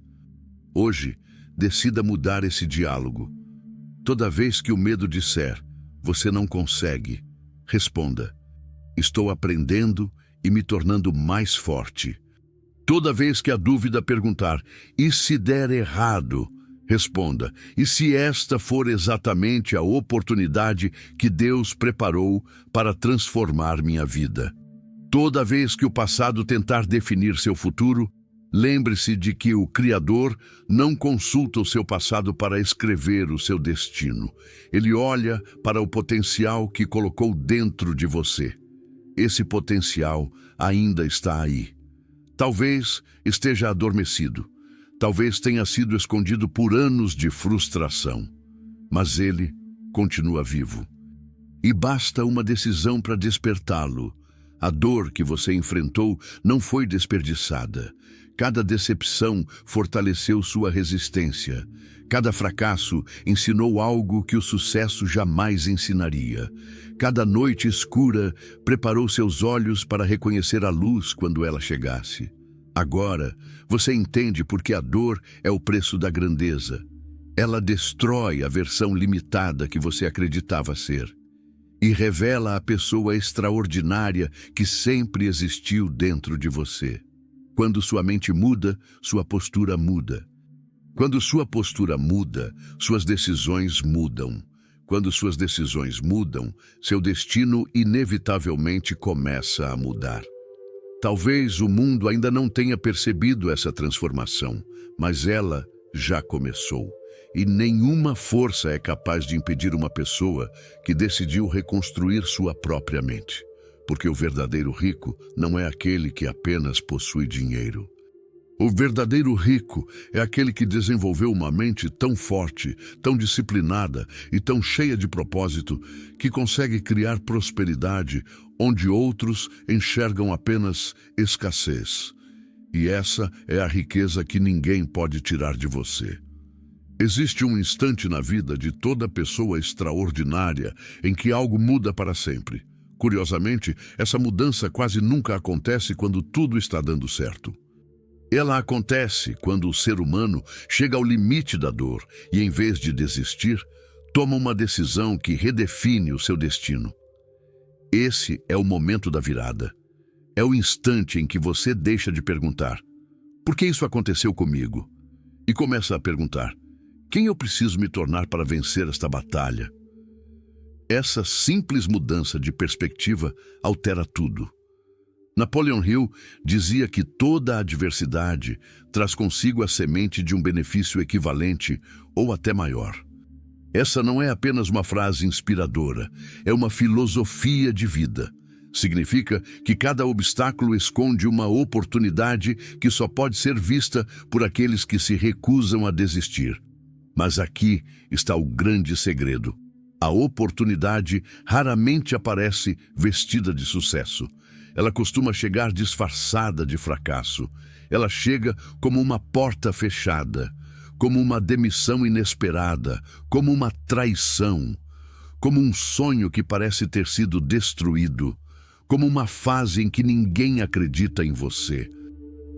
Hoje, decida mudar esse diálogo. Toda vez que o medo disser, você não consegue, responda: estou aprendendo e me tornando mais forte. Toda vez que a dúvida perguntar, e se der errado, responda: e se esta for exatamente a oportunidade que Deus preparou para transformar minha vida? Toda vez que o passado tentar definir seu futuro, lembre-se de que o Criador não consulta o seu passado para escrever o seu destino. Ele olha para o potencial que colocou dentro de você. Esse potencial ainda está aí. Talvez esteja adormecido. Talvez tenha sido escondido por anos de frustração. Mas ele continua vivo. E basta uma decisão para despertá-lo. A dor que você enfrentou não foi desperdiçada. Cada decepção fortaleceu sua resistência. Cada fracasso ensinou algo que o sucesso jamais ensinaria. Cada noite escura preparou seus olhos para reconhecer a luz quando ela chegasse. Agora, você entende por que a dor é o preço da grandeza. Ela destrói a versão limitada que você acreditava ser e revela a pessoa extraordinária que sempre existiu dentro de você. Quando sua mente muda, sua postura muda. Quando sua postura muda, suas decisões mudam. Quando suas decisões mudam, seu destino inevitavelmente começa a mudar. Talvez o mundo ainda não tenha percebido essa transformação, mas ela já começou. E nenhuma força é capaz de impedir uma pessoa que decidiu reconstruir sua própria mente. Porque o verdadeiro rico não é aquele que apenas possui dinheiro. O verdadeiro rico é aquele que desenvolveu uma mente tão forte, tão disciplinada e tão cheia de propósito que consegue criar prosperidade onde outros enxergam apenas escassez. E essa é a riqueza que ninguém pode tirar de você. Existe um instante na vida de toda pessoa extraordinária em que algo muda para sempre. Curiosamente, essa mudança quase nunca acontece quando tudo está dando certo. Ela acontece quando o ser humano chega ao limite da dor e, em vez de desistir, toma uma decisão que redefine o seu destino. Esse é o momento da virada. É o instante em que você deixa de perguntar: por que isso aconteceu comigo? E começa a perguntar: quem eu preciso me tornar para vencer esta batalha? Essa simples mudança de perspectiva altera tudo. Napoleon Hill dizia que toda adversidade traz consigo a semente de um benefício equivalente ou até maior. Essa não é apenas uma frase inspiradora, é uma filosofia de vida. Significa que cada obstáculo esconde uma oportunidade que só pode ser vista por aqueles que se recusam a desistir. Mas aqui está o grande segredo. A oportunidade raramente aparece vestida de sucesso. Ela costuma chegar disfarçada de fracasso. Ela chega como uma porta fechada, como uma demissão inesperada, como uma traição, como um sonho que parece ter sido destruído, como uma fase em que ninguém acredita em você.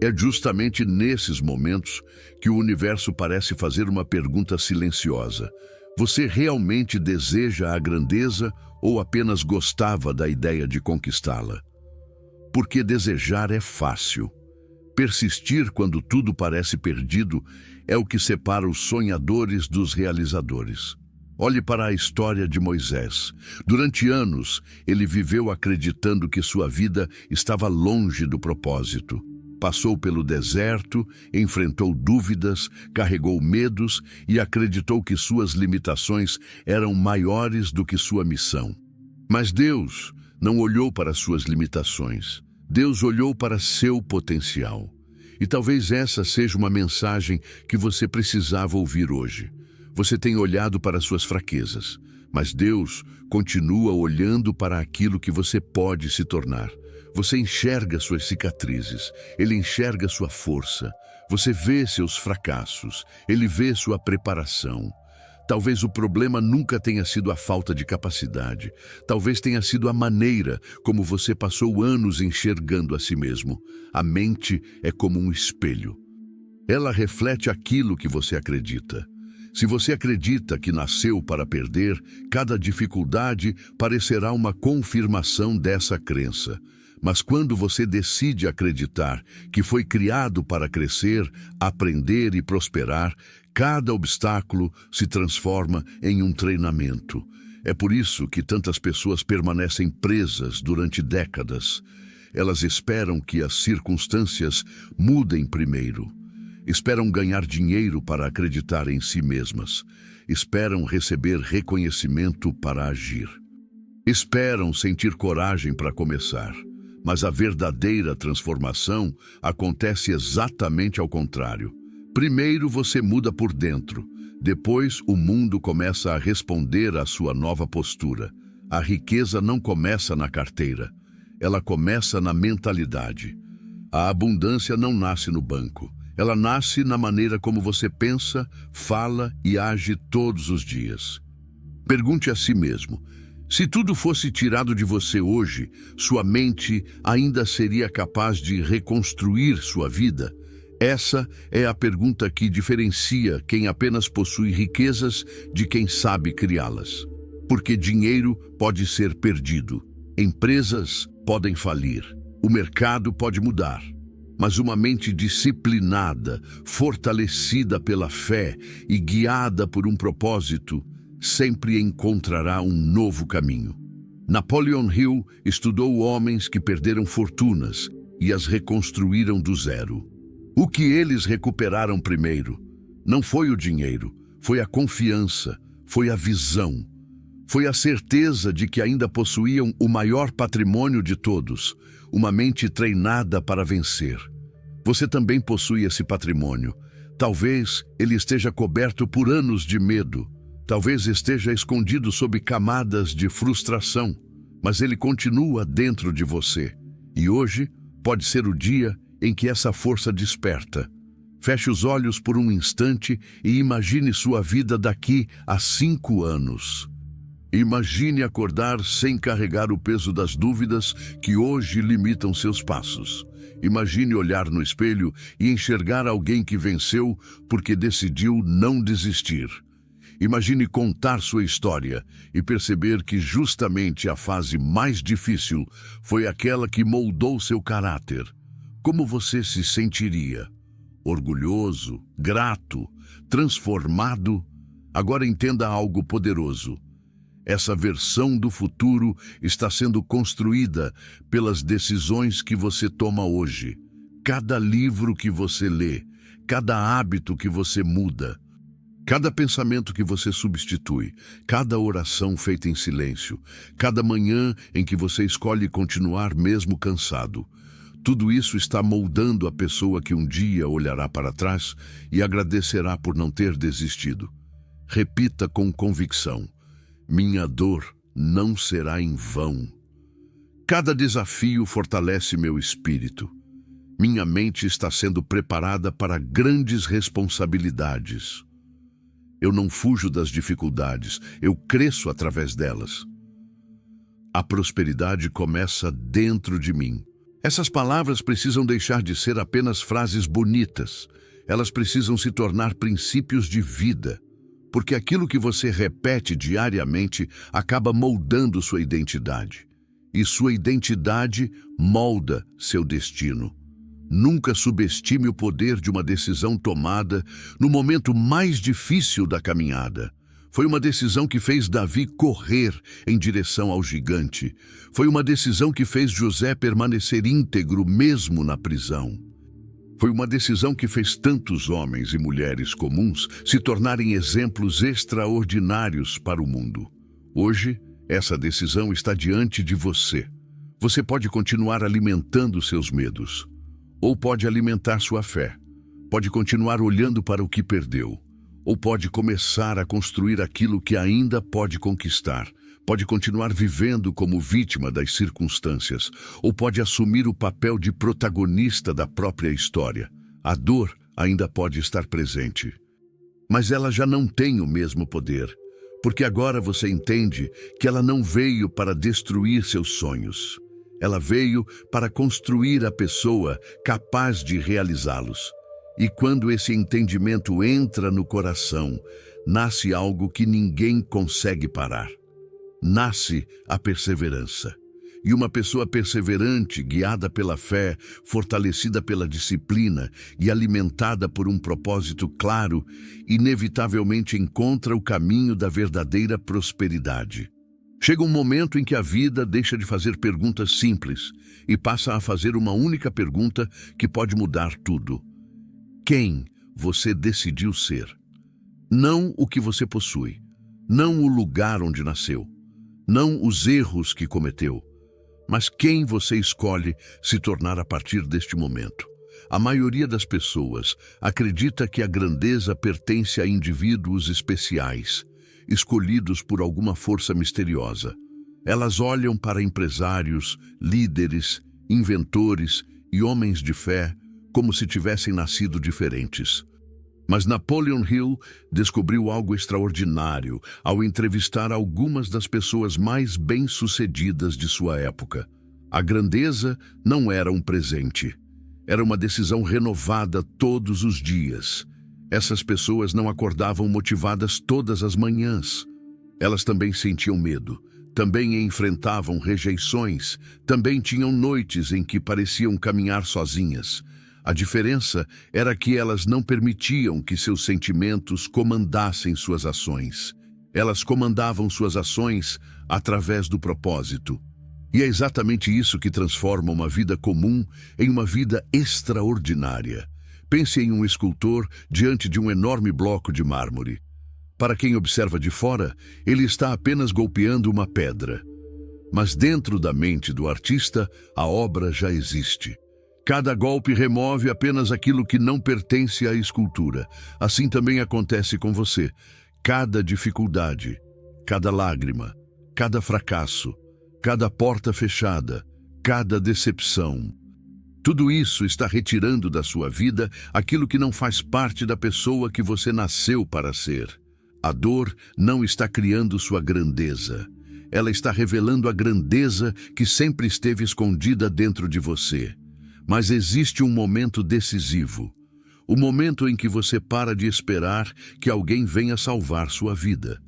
É justamente nesses momentos que o universo parece fazer uma pergunta silenciosa: você realmente deseja a grandeza ou apenas gostava da ideia de conquistá-la? Porque desejar é fácil. Persistir quando tudo parece perdido é o que separa os sonhadores dos realizadores. Olhe para a história de Moisés. Durante anos, ele viveu acreditando que sua vida estava longe do propósito. Passou pelo deserto, enfrentou dúvidas, carregou medos e acreditou que suas limitações eram maiores do que sua missão. Mas Deus não olhou para suas limitações. Deus olhou para seu potencial. E talvez essa seja uma mensagem que você precisava ouvir hoje. Você tem olhado para suas fraquezas, mas Deus continua olhando para aquilo que você pode se tornar. Você enxerga suas cicatrizes, Ele enxerga sua força. Você vê seus fracassos, Ele vê sua preparação. Talvez o problema nunca tenha sido a falta de capacidade. Talvez tenha sido a maneira como você passou anos enxergando a si mesmo. A mente é como um espelho. Ela reflete aquilo que você acredita. Se você acredita que nasceu para perder, cada dificuldade parecerá uma confirmação dessa crença. Mas quando você decide acreditar que foi criado para crescer, aprender e prosperar, cada obstáculo se transforma em um treinamento. É por isso que tantas pessoas permanecem presas durante décadas. Elas esperam que as circunstâncias mudem primeiro. Esperam ganhar dinheiro para acreditar em si mesmas. Esperam receber reconhecimento para agir. Esperam sentir coragem para começar. Mas a verdadeira transformação acontece exatamente ao contrário. Primeiro você muda por dentro, depois o mundo começa a responder à sua nova postura. A riqueza não começa na carteira, ela começa na mentalidade. A abundância não nasce no banco, ela nasce na maneira como você pensa, fala e age todos os dias. Pergunte a si mesmo: se tudo fosse tirado de você hoje, sua mente ainda seria capaz de reconstruir sua vida? Essa é a pergunta que diferencia quem apenas possui riquezas de quem sabe criá-las. Porque dinheiro pode ser perdido, empresas podem falir, o mercado pode mudar. Mas uma mente disciplinada, fortalecida pela fé e guiada por um propósito, sempre encontrará um novo caminho. Napoleon Hill estudou homens que perderam fortunas e as reconstruíram do zero. O que eles recuperaram primeiro não foi o dinheiro, foi a confiança, foi a visão, foi a certeza de que ainda possuíam o maior patrimônio de todos, uma mente treinada para vencer. Você também possui esse patrimônio. Talvez ele esteja coberto por anos de medo. Talvez esteja escondido sob camadas de frustração. Mas ele continua dentro de você. E hoje pode ser o dia em que essa força desperta. Feche os olhos por um instante e imagine sua vida daqui a 5 anos. Imagine acordar sem carregar o peso das dúvidas que hoje limitam seus passos. Imagine olhar no espelho e enxergar alguém que venceu porque decidiu não desistir. Imagine contar sua história e perceber que justamente a fase mais difícil foi aquela que moldou seu caráter. Como você se sentiria? Orgulhoso, grato, transformado? Agora entenda algo poderoso. Essa versão do futuro está sendo construída pelas decisões que você toma hoje. Cada livro que você lê, cada hábito que você muda, cada pensamento que você substitui, cada oração feita em silêncio, cada manhã em que você escolhe continuar mesmo cansado. Tudo isso está moldando a pessoa que um dia olhará para trás e agradecerá por não ter desistido. Repita com convicção: minha dor não será em vão. Cada desafio fortalece meu espírito. Minha mente está sendo preparada para grandes responsabilidades. Eu não fujo das dificuldades, eu cresço através delas. A prosperidade começa dentro de mim. Essas palavras precisam deixar de ser apenas frases bonitas. Elas precisam se tornar princípios de vida. Porque aquilo que você repete diariamente acaba moldando sua identidade. E sua identidade molda seu destino. Nunca subestime o poder de uma decisão tomada no momento mais difícil da caminhada. Foi uma decisão que fez Davi correr em direção ao gigante. Foi uma decisão que fez José permanecer íntegro mesmo na prisão. Foi uma decisão que fez tantos homens e mulheres comuns se tornarem exemplos extraordinários para o mundo. Hoje, essa decisão está diante de você. Você pode continuar alimentando seus medos, ou pode alimentar sua fé. Pode continuar olhando para o que perdeu, ou pode começar a construir aquilo que ainda pode conquistar. Pode continuar vivendo como vítima das circunstâncias, ou pode assumir o papel de protagonista da própria história. A dor ainda pode estar presente, mas ela já não tem o mesmo poder, porque agora você entende que ela não veio para destruir seus sonhos. Ela veio para construir a pessoa capaz de realizá-los. E quando esse entendimento entra no coração, nasce algo que ninguém consegue parar. Nasce a perseverança. E uma pessoa perseverante, guiada pela fé, fortalecida pela disciplina e alimentada por um propósito claro, inevitavelmente encontra o caminho da verdadeira prosperidade. Chega um momento em que a vida deixa de fazer perguntas simples e passa a fazer uma única pergunta que pode mudar tudo. Quem você decidiu ser? Não o que você possui, não o lugar onde nasceu, não os erros que cometeu, mas quem você escolhe se tornar a partir deste momento. A maioria das pessoas acredita que a grandeza pertence a indivíduos especiais, escolhidos por alguma força misteriosa. Elas olham para empresários, líderes, inventores e homens de fé como se tivessem nascido diferentes. Mas Napoleon Hill descobriu algo extraordinário ao entrevistar algumas das pessoas mais bem-sucedidas de sua época. A grandeza não era um presente. Era uma decisão renovada todos os dias. Essas pessoas não acordavam motivadas todas as manhãs. Elas também sentiam medo, também enfrentavam rejeições, também tinham noites em que pareciam caminhar sozinhas. A diferença era que elas não permitiam que seus sentimentos comandassem suas ações. Elas comandavam suas ações através do propósito. E é exatamente isso que transforma uma vida comum em uma vida extraordinária. Pense em um escultor diante de um enorme bloco de mármore. Para quem observa de fora, ele está apenas golpeando uma pedra. Mas dentro da mente do artista, a obra já existe. Cada golpe remove apenas aquilo que não pertence à escultura. Assim também acontece com você. Cada dificuldade, cada lágrima, cada fracasso, cada porta fechada, cada decepção. Tudo isso está retirando da sua vida aquilo que não faz parte da pessoa que você nasceu para ser. A dor não está criando sua grandeza. Ela está revelando a grandeza que sempre esteve escondida dentro de você. Mas existe um momento decisivo. O momento em que você para de esperar que alguém venha salvar sua vida.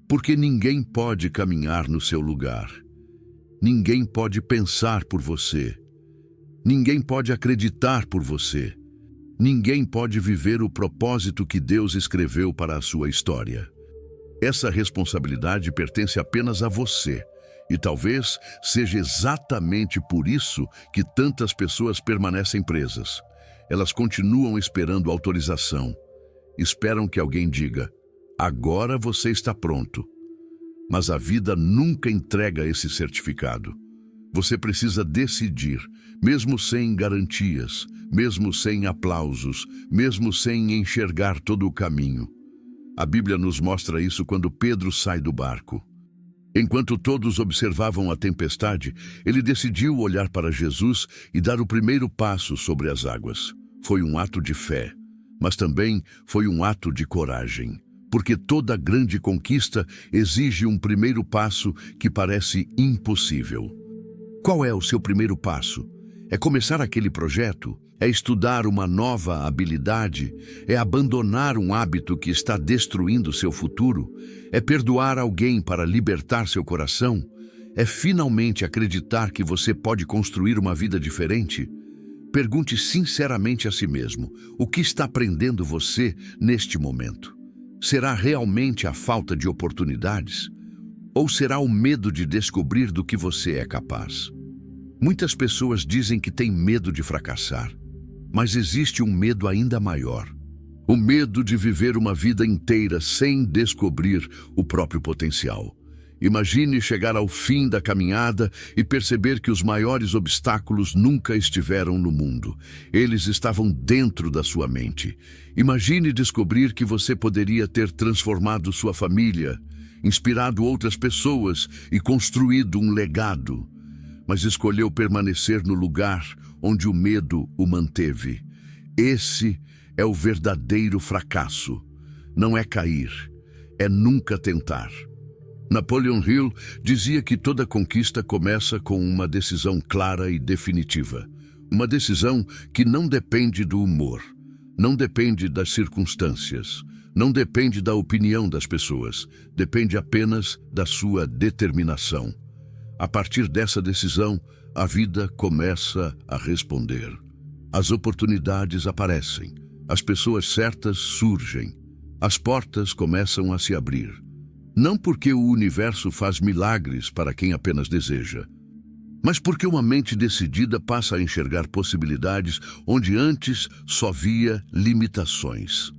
Porque ninguém pode caminhar no seu lugar. Ninguém pode pensar por você. Ninguém pode acreditar por você. Ninguém pode viver o propósito que Deus escreveu para a sua história. Essa responsabilidade pertence apenas a você. E talvez seja exatamente por isso que tantas pessoas permanecem presas. Elas continuam esperando autorização. Esperam que alguém diga: agora você está pronto. Mas a vida nunca entrega esse certificado. Você precisa decidir, mesmo sem garantias, mesmo sem aplausos, mesmo sem enxergar todo o caminho. A Bíblia nos mostra isso quando Pedro sai do barco. Enquanto todos observavam a tempestade, ele decidiu olhar para Jesus e dar o primeiro passo sobre as águas. Foi um ato de fé, mas também foi um ato de coragem, porque toda grande conquista exige um primeiro passo que parece impossível. Qual é o seu primeiro passo? É começar aquele projeto? É estudar uma nova habilidade? É abandonar um hábito que está destruindo seu futuro? É perdoar alguém para libertar seu coração? É finalmente acreditar que você pode construir uma vida diferente? Pergunte sinceramente a si mesmo: o que está prendendo você neste momento? Será realmente a falta de oportunidades? Ou será o medo de descobrir do que você é capaz? Muitas pessoas dizem que têm medo de fracassar. Mas existe um medo ainda maior. O medo de viver uma vida inteira sem descobrir o próprio potencial. Imagine chegar ao fim da caminhada e perceber que os maiores obstáculos nunca estiveram no mundo. Eles estavam dentro da sua mente. Imagine descobrir que você poderia ter transformado sua família, inspirado outras pessoas e construído um legado. Mas escolheu permanecer no lugar onde o medo o manteve. Esse é o verdadeiro fracasso. Não é cair, é nunca tentar. Napoleon Hill dizia que toda conquista começa com uma decisão clara e definitiva. Uma decisão que não depende do humor, não depende das circunstâncias, não depende da opinião das pessoas, depende apenas da sua determinação. A partir dessa decisão, a vida começa a responder. As oportunidades aparecem, as pessoas certas surgem, as portas começam a se abrir. Não porque o universo faz milagres para quem apenas deseja, mas porque uma mente decidida passa a enxergar possibilidades onde antes só via limitações.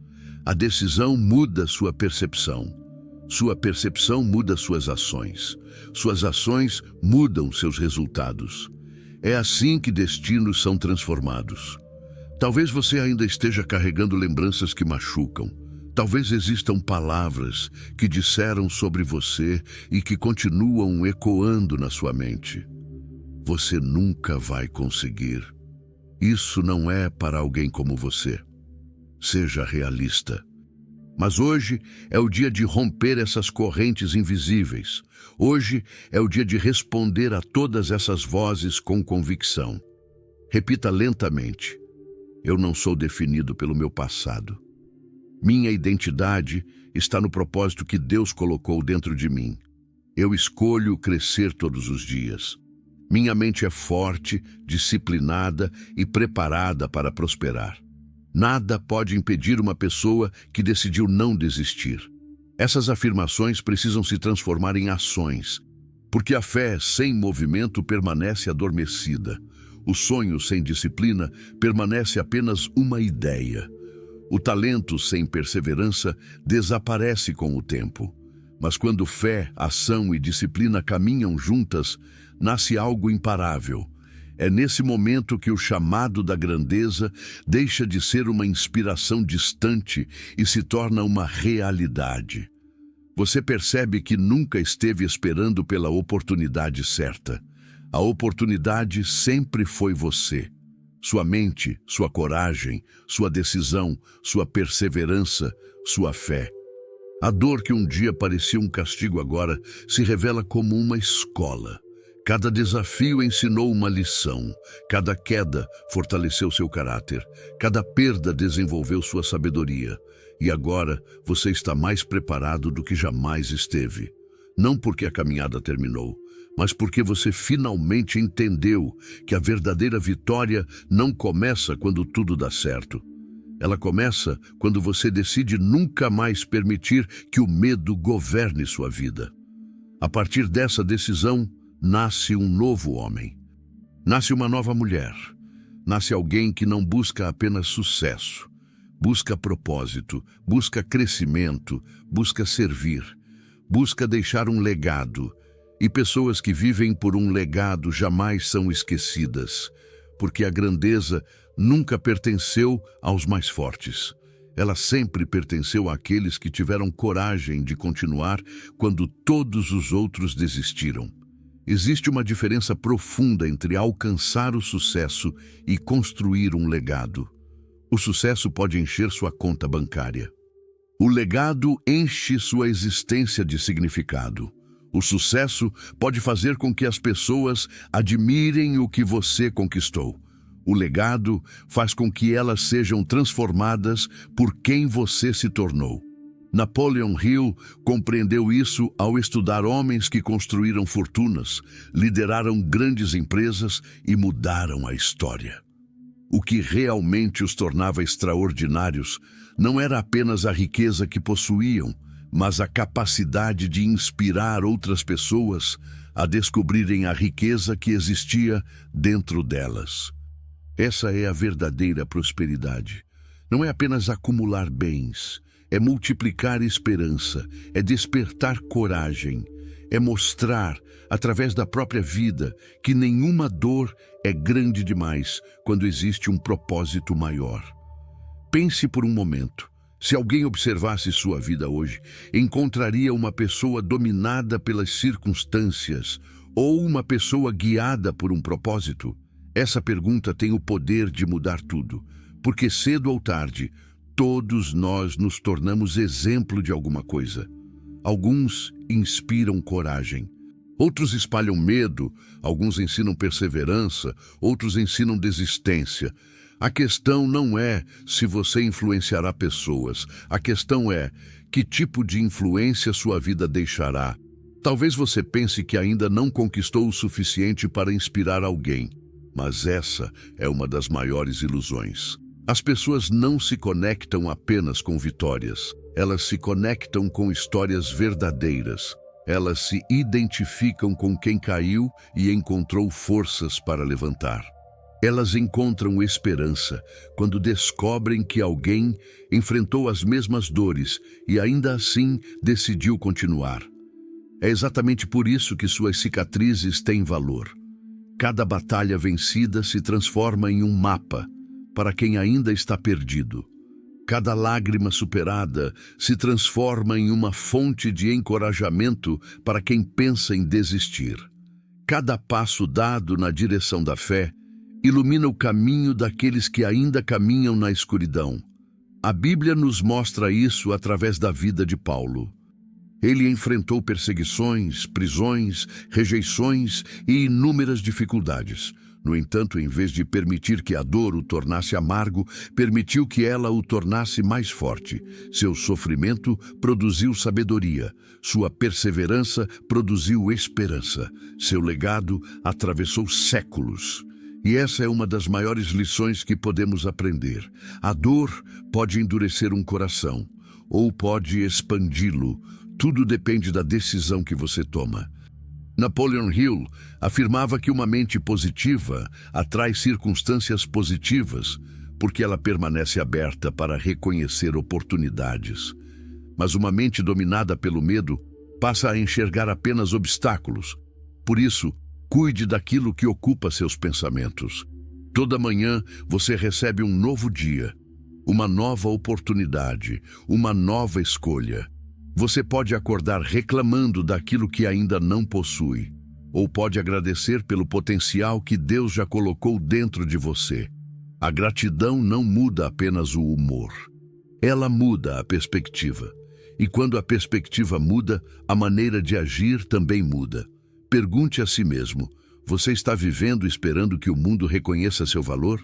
A decisão muda sua percepção. Sua percepção muda suas ações. Suas ações mudam seus resultados. É assim que destinos são transformados. Talvez você ainda esteja carregando lembranças que machucam. Talvez existam palavras que disseram sobre você e que continuam ecoando na sua mente. Você nunca vai conseguir. Isso não é para alguém como você. Seja realista. Mas hoje é o dia de romper essas correntes invisíveis. Hoje é o dia de responder a todas essas vozes com convicção. Repita lentamente: eu não sou definido pelo meu passado. Minha identidade está no propósito que Deus colocou dentro de mim. Eu escolho crescer todos os dias. Minha mente é forte, disciplinada e preparada para prosperar. Nada pode impedir uma pessoa que decidiu não desistir. Essas afirmações precisam se transformar em ações, porque a fé sem movimento permanece adormecida. O sonho sem disciplina permanece apenas uma ideia. O talento sem perseverança desaparece com o tempo. Mas quando fé, ação e disciplina caminham juntas, nasce algo imparável. É nesse momento que o chamado da grandeza deixa de ser uma inspiração distante e se torna uma realidade. Você percebe que nunca esteve esperando pela oportunidade certa. A oportunidade sempre foi você. Sua mente, sua coragem, sua decisão, sua perseverança, sua fé. A dor que um dia parecia um castigo agora se revela como uma escola. Cada desafio ensinou uma lição, cada queda fortaleceu seu caráter, cada perda desenvolveu sua sabedoria. E agora você está mais preparado do que jamais esteve. Não porque a caminhada terminou, mas porque você finalmente entendeu que a verdadeira vitória não começa quando tudo dá certo. Ela começa quando você decide nunca mais permitir que o medo governe sua vida. A partir dessa decisão, nasce um novo homem. Nasce uma nova mulher. Nasce alguém que não busca apenas sucesso. Busca propósito, busca crescimento, busca servir, busca deixar um legado. E pessoas que vivem por um legado jamais são esquecidas, porque a grandeza nunca pertenceu aos mais fortes. Ela sempre pertenceu àqueles que tiveram coragem de continuar quando todos os outros desistiram. Existe uma diferença profunda entre alcançar o sucesso e construir um legado. O sucesso pode encher sua conta bancária. O legado enche sua existência de significado. O sucesso pode fazer com que as pessoas admirem o que você conquistou. O legado faz com que elas sejam transformadas por quem você se tornou. Napoleon Hill compreendeu isso ao estudar homens que construíram fortunas, lideraram grandes empresas e mudaram a história. O que realmente os tornava extraordinários não era apenas a riqueza que possuíam, mas a capacidade de inspirar outras pessoas a descobrirem a riqueza que existia dentro delas. Essa é a verdadeira prosperidade. Não é apenas acumular bens, é multiplicar esperança, é despertar coragem, é mostrar, através da própria vida, que nenhuma dor é grande demais quando existe um propósito maior. Pense por um momento. Se alguém observasse sua vida hoje, encontraria uma pessoa dominada pelas circunstâncias ou uma pessoa guiada por um propósito? Essa pergunta tem o poder de mudar tudo, porque cedo ou tarde, todos nós nos tornamos exemplo de alguma coisa. Alguns inspiram coragem, outros espalham medo, alguns ensinam perseverança, outros ensinam desistência. A questão não é se você influenciará pessoas, a questão é que tipo de influência sua vida deixará. Talvez você pense que ainda não conquistou o suficiente para inspirar alguém, mas essa é uma das maiores ilusões. As pessoas não se conectam apenas com vitórias, elas se conectam com histórias verdadeiras. Elas se identificam com quem caiu e encontrou forças para levantar. Elas encontram esperança quando descobrem que alguém enfrentou as mesmas dores e ainda assim decidiu continuar. É exatamente por isso que suas cicatrizes têm valor. Cada batalha vencida se transforma em um mapa para quem ainda está perdido. Cada lágrima superada se transforma em uma fonte de encorajamento para quem pensa em desistir. Cada passo dado na direção da fé ilumina o caminho daqueles que ainda caminham na escuridão. A Bíblia nos mostra isso através da vida de Paulo. Ele enfrentou perseguições, prisões, rejeições e inúmeras dificuldades. No entanto, em vez de permitir que a dor o tornasse amargo, permitiu que ela o tornasse mais forte. Seu sofrimento produziu sabedoria, sua perseverança produziu esperança, seu legado atravessou séculos. E essa é uma das maiores lições que podemos aprender. A dor pode endurecer um coração, ou pode expandi-lo. Tudo depende da decisão que você toma. Napoleon Hill afirmava que uma mente positiva atrai circunstâncias positivas, porque ela permanece aberta para reconhecer oportunidades. Mas uma mente dominada pelo medo passa a enxergar apenas obstáculos. Por isso, Cuide daquilo que ocupa seus pensamentos. Toda manhã você recebe um novo dia, uma nova oportunidade, uma nova escolha. Você pode acordar reclamando daquilo que ainda não possui, ou pode agradecer pelo potencial que Deus já colocou dentro de você. A gratidão não muda apenas o humor. Ela muda a perspectiva. E quando a perspectiva muda, a maneira de agir também muda. Pergunte a si mesmo: você está vivendo esperando que o mundo reconheça seu valor?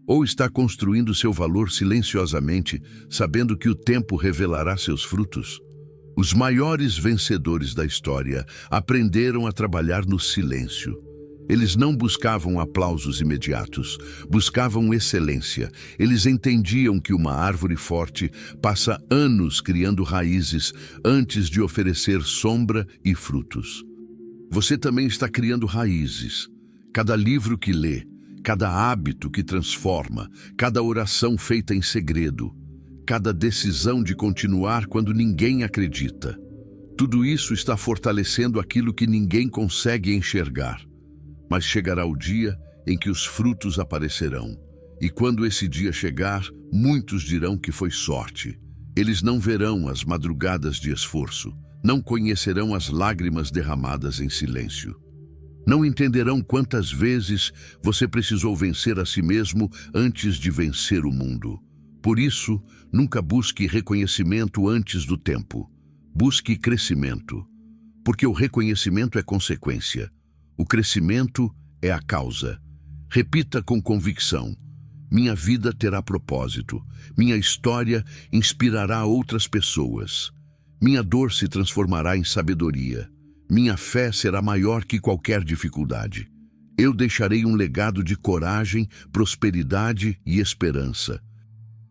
Ou está construindo seu valor silenciosamente, sabendo que o tempo revelará seus frutos? Os maiores vencedores da história aprenderam a trabalhar no silêncio. Eles não buscavam aplausos imediatos, buscavam excelência. Eles entendiam que uma árvore forte passa anos criando raízes antes de oferecer sombra e frutos. Você também está criando raízes. Cada livro que lê, cada hábito que transforma, cada oração feita em segredo, cada decisão de continuar quando ninguém acredita. Tudo isso está fortalecendo aquilo que ninguém consegue enxergar. Mas chegará o dia em que os frutos aparecerão. E quando esse dia chegar, muitos dirão que foi sorte. Eles não verão as madrugadas de esforço, não conhecerão as lágrimas derramadas em silêncio. Não entenderão quantas vezes você precisou vencer a si mesmo antes de vencer o mundo. Por isso, nunca busque reconhecimento antes do tempo. Busque crescimento, porque o reconhecimento é consequência. O crescimento é a causa. Repita com convicção: minha vida terá propósito. Minha história inspirará outras pessoas. Minha dor se transformará em sabedoria. Minha fé será maior que qualquer dificuldade. Eu deixarei um legado de coragem, prosperidade e esperança.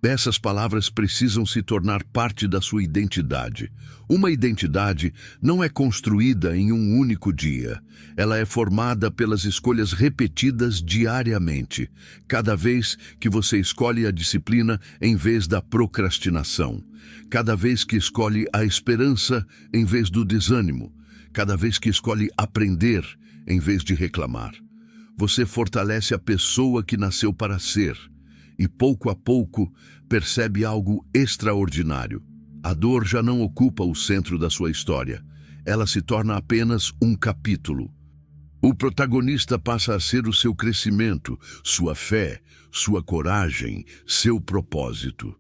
Essas palavras precisam se tornar parte da sua identidade. Uma identidade não é construída em um único dia. Ela é formada pelas escolhas repetidas diariamente, cada vez que você escolhe a disciplina em vez da procrastinação, cada vez que escolhe a esperança em vez do desânimo, cada vez que escolhe aprender em vez de reclamar. Você fortalece a pessoa que nasceu para ser. E pouco a pouco percebe algo extraordinário. A dor já não ocupa o centro da sua história. Ela se torna apenas um capítulo. O protagonista passa a ser o seu crescimento, sua fé, sua coragem, seu propósito.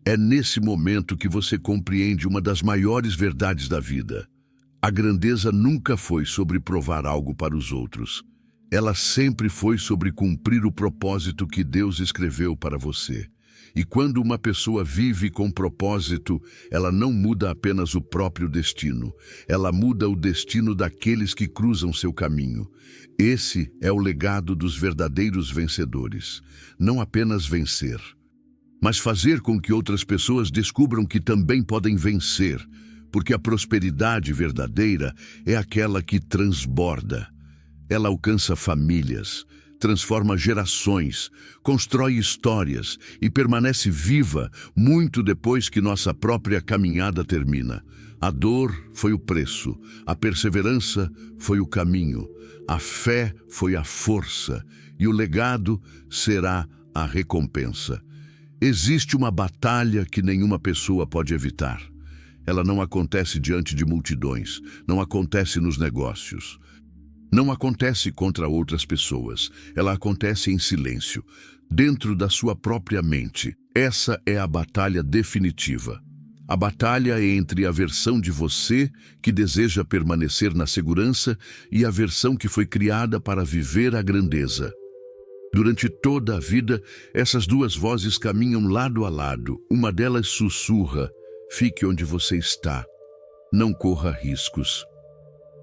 É nesse momento que você compreende uma das maiores verdades da vida. A grandeza nunca foi sobre provar algo para os outros. Ela sempre foi sobre cumprir o propósito que Deus escreveu para você. E quando uma pessoa vive com propósito, ela não muda apenas o próprio destino. Ela muda o destino daqueles que cruzam seu caminho. Esse é o legado dos verdadeiros vencedores. Não apenas vencer, mas fazer com que outras pessoas descubram que também podem vencer, porque a prosperidade verdadeira é aquela que transborda. Ela alcança famílias, transforma gerações, constrói histórias e permanece viva muito depois que nossa própria caminhada termina. A dor foi o preço, a perseverança foi o caminho, a fé foi a força e o legado será a recompensa. Existe uma batalha que nenhuma pessoa pode evitar. Ela não acontece diante de multidões, não acontece nos negócios. Não acontece contra outras pessoas, ela acontece em silêncio, dentro da sua própria mente. Essa é a batalha definitiva. A batalha é entre a versão de você que deseja permanecer na segurança e a versão que foi criada para viver a grandeza. Durante toda a vida, essas duas vozes caminham lado a lado. Uma delas sussurra: fique onde você está, não corra riscos.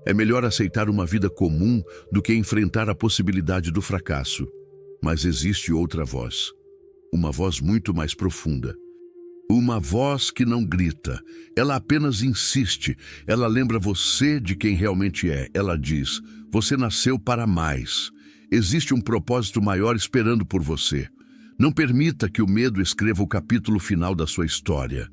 É melhor aceitar uma vida comum do que enfrentar a possibilidade do fracasso. Mas existe outra voz, uma voz muito mais profunda. Uma voz que não grita, ela apenas insiste. Ela lembra você de quem realmente é. Ela diz: você nasceu para mais. Existe um propósito maior esperando por você. Não permita que o medo escreva o capítulo final da sua história.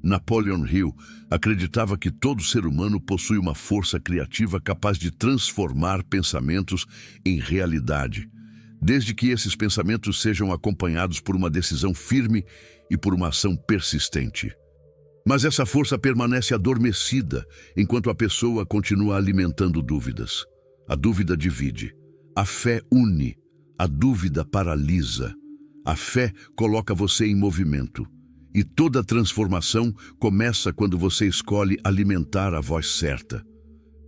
Napoleon Hill acreditava que todo ser humano possui uma força criativa capaz de transformar pensamentos em realidade, desde que esses pensamentos sejam acompanhados por uma decisão firme e por uma ação persistente. Mas essa força permanece adormecida enquanto a pessoa continua alimentando dúvidas. A dúvida divide. A fé une. A dúvida paralisa. A fé coloca você em movimento. E toda transformação começa quando você escolhe alimentar a voz certa.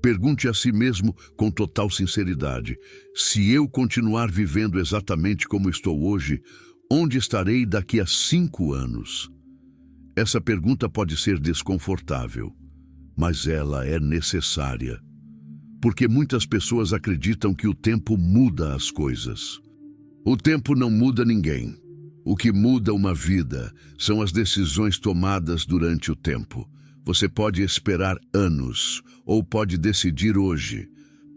Pergunte a si mesmo com total sinceridade: se eu continuar vivendo exatamente como estou hoje, onde estarei daqui a 5 anos? Essa pergunta pode ser desconfortável, mas ela é necessária. Porque muitas pessoas acreditam que o tempo muda as coisas. O tempo não muda ninguém. O que muda uma vida são as decisões tomadas durante o tempo. Você pode esperar anos, ou pode decidir hoje.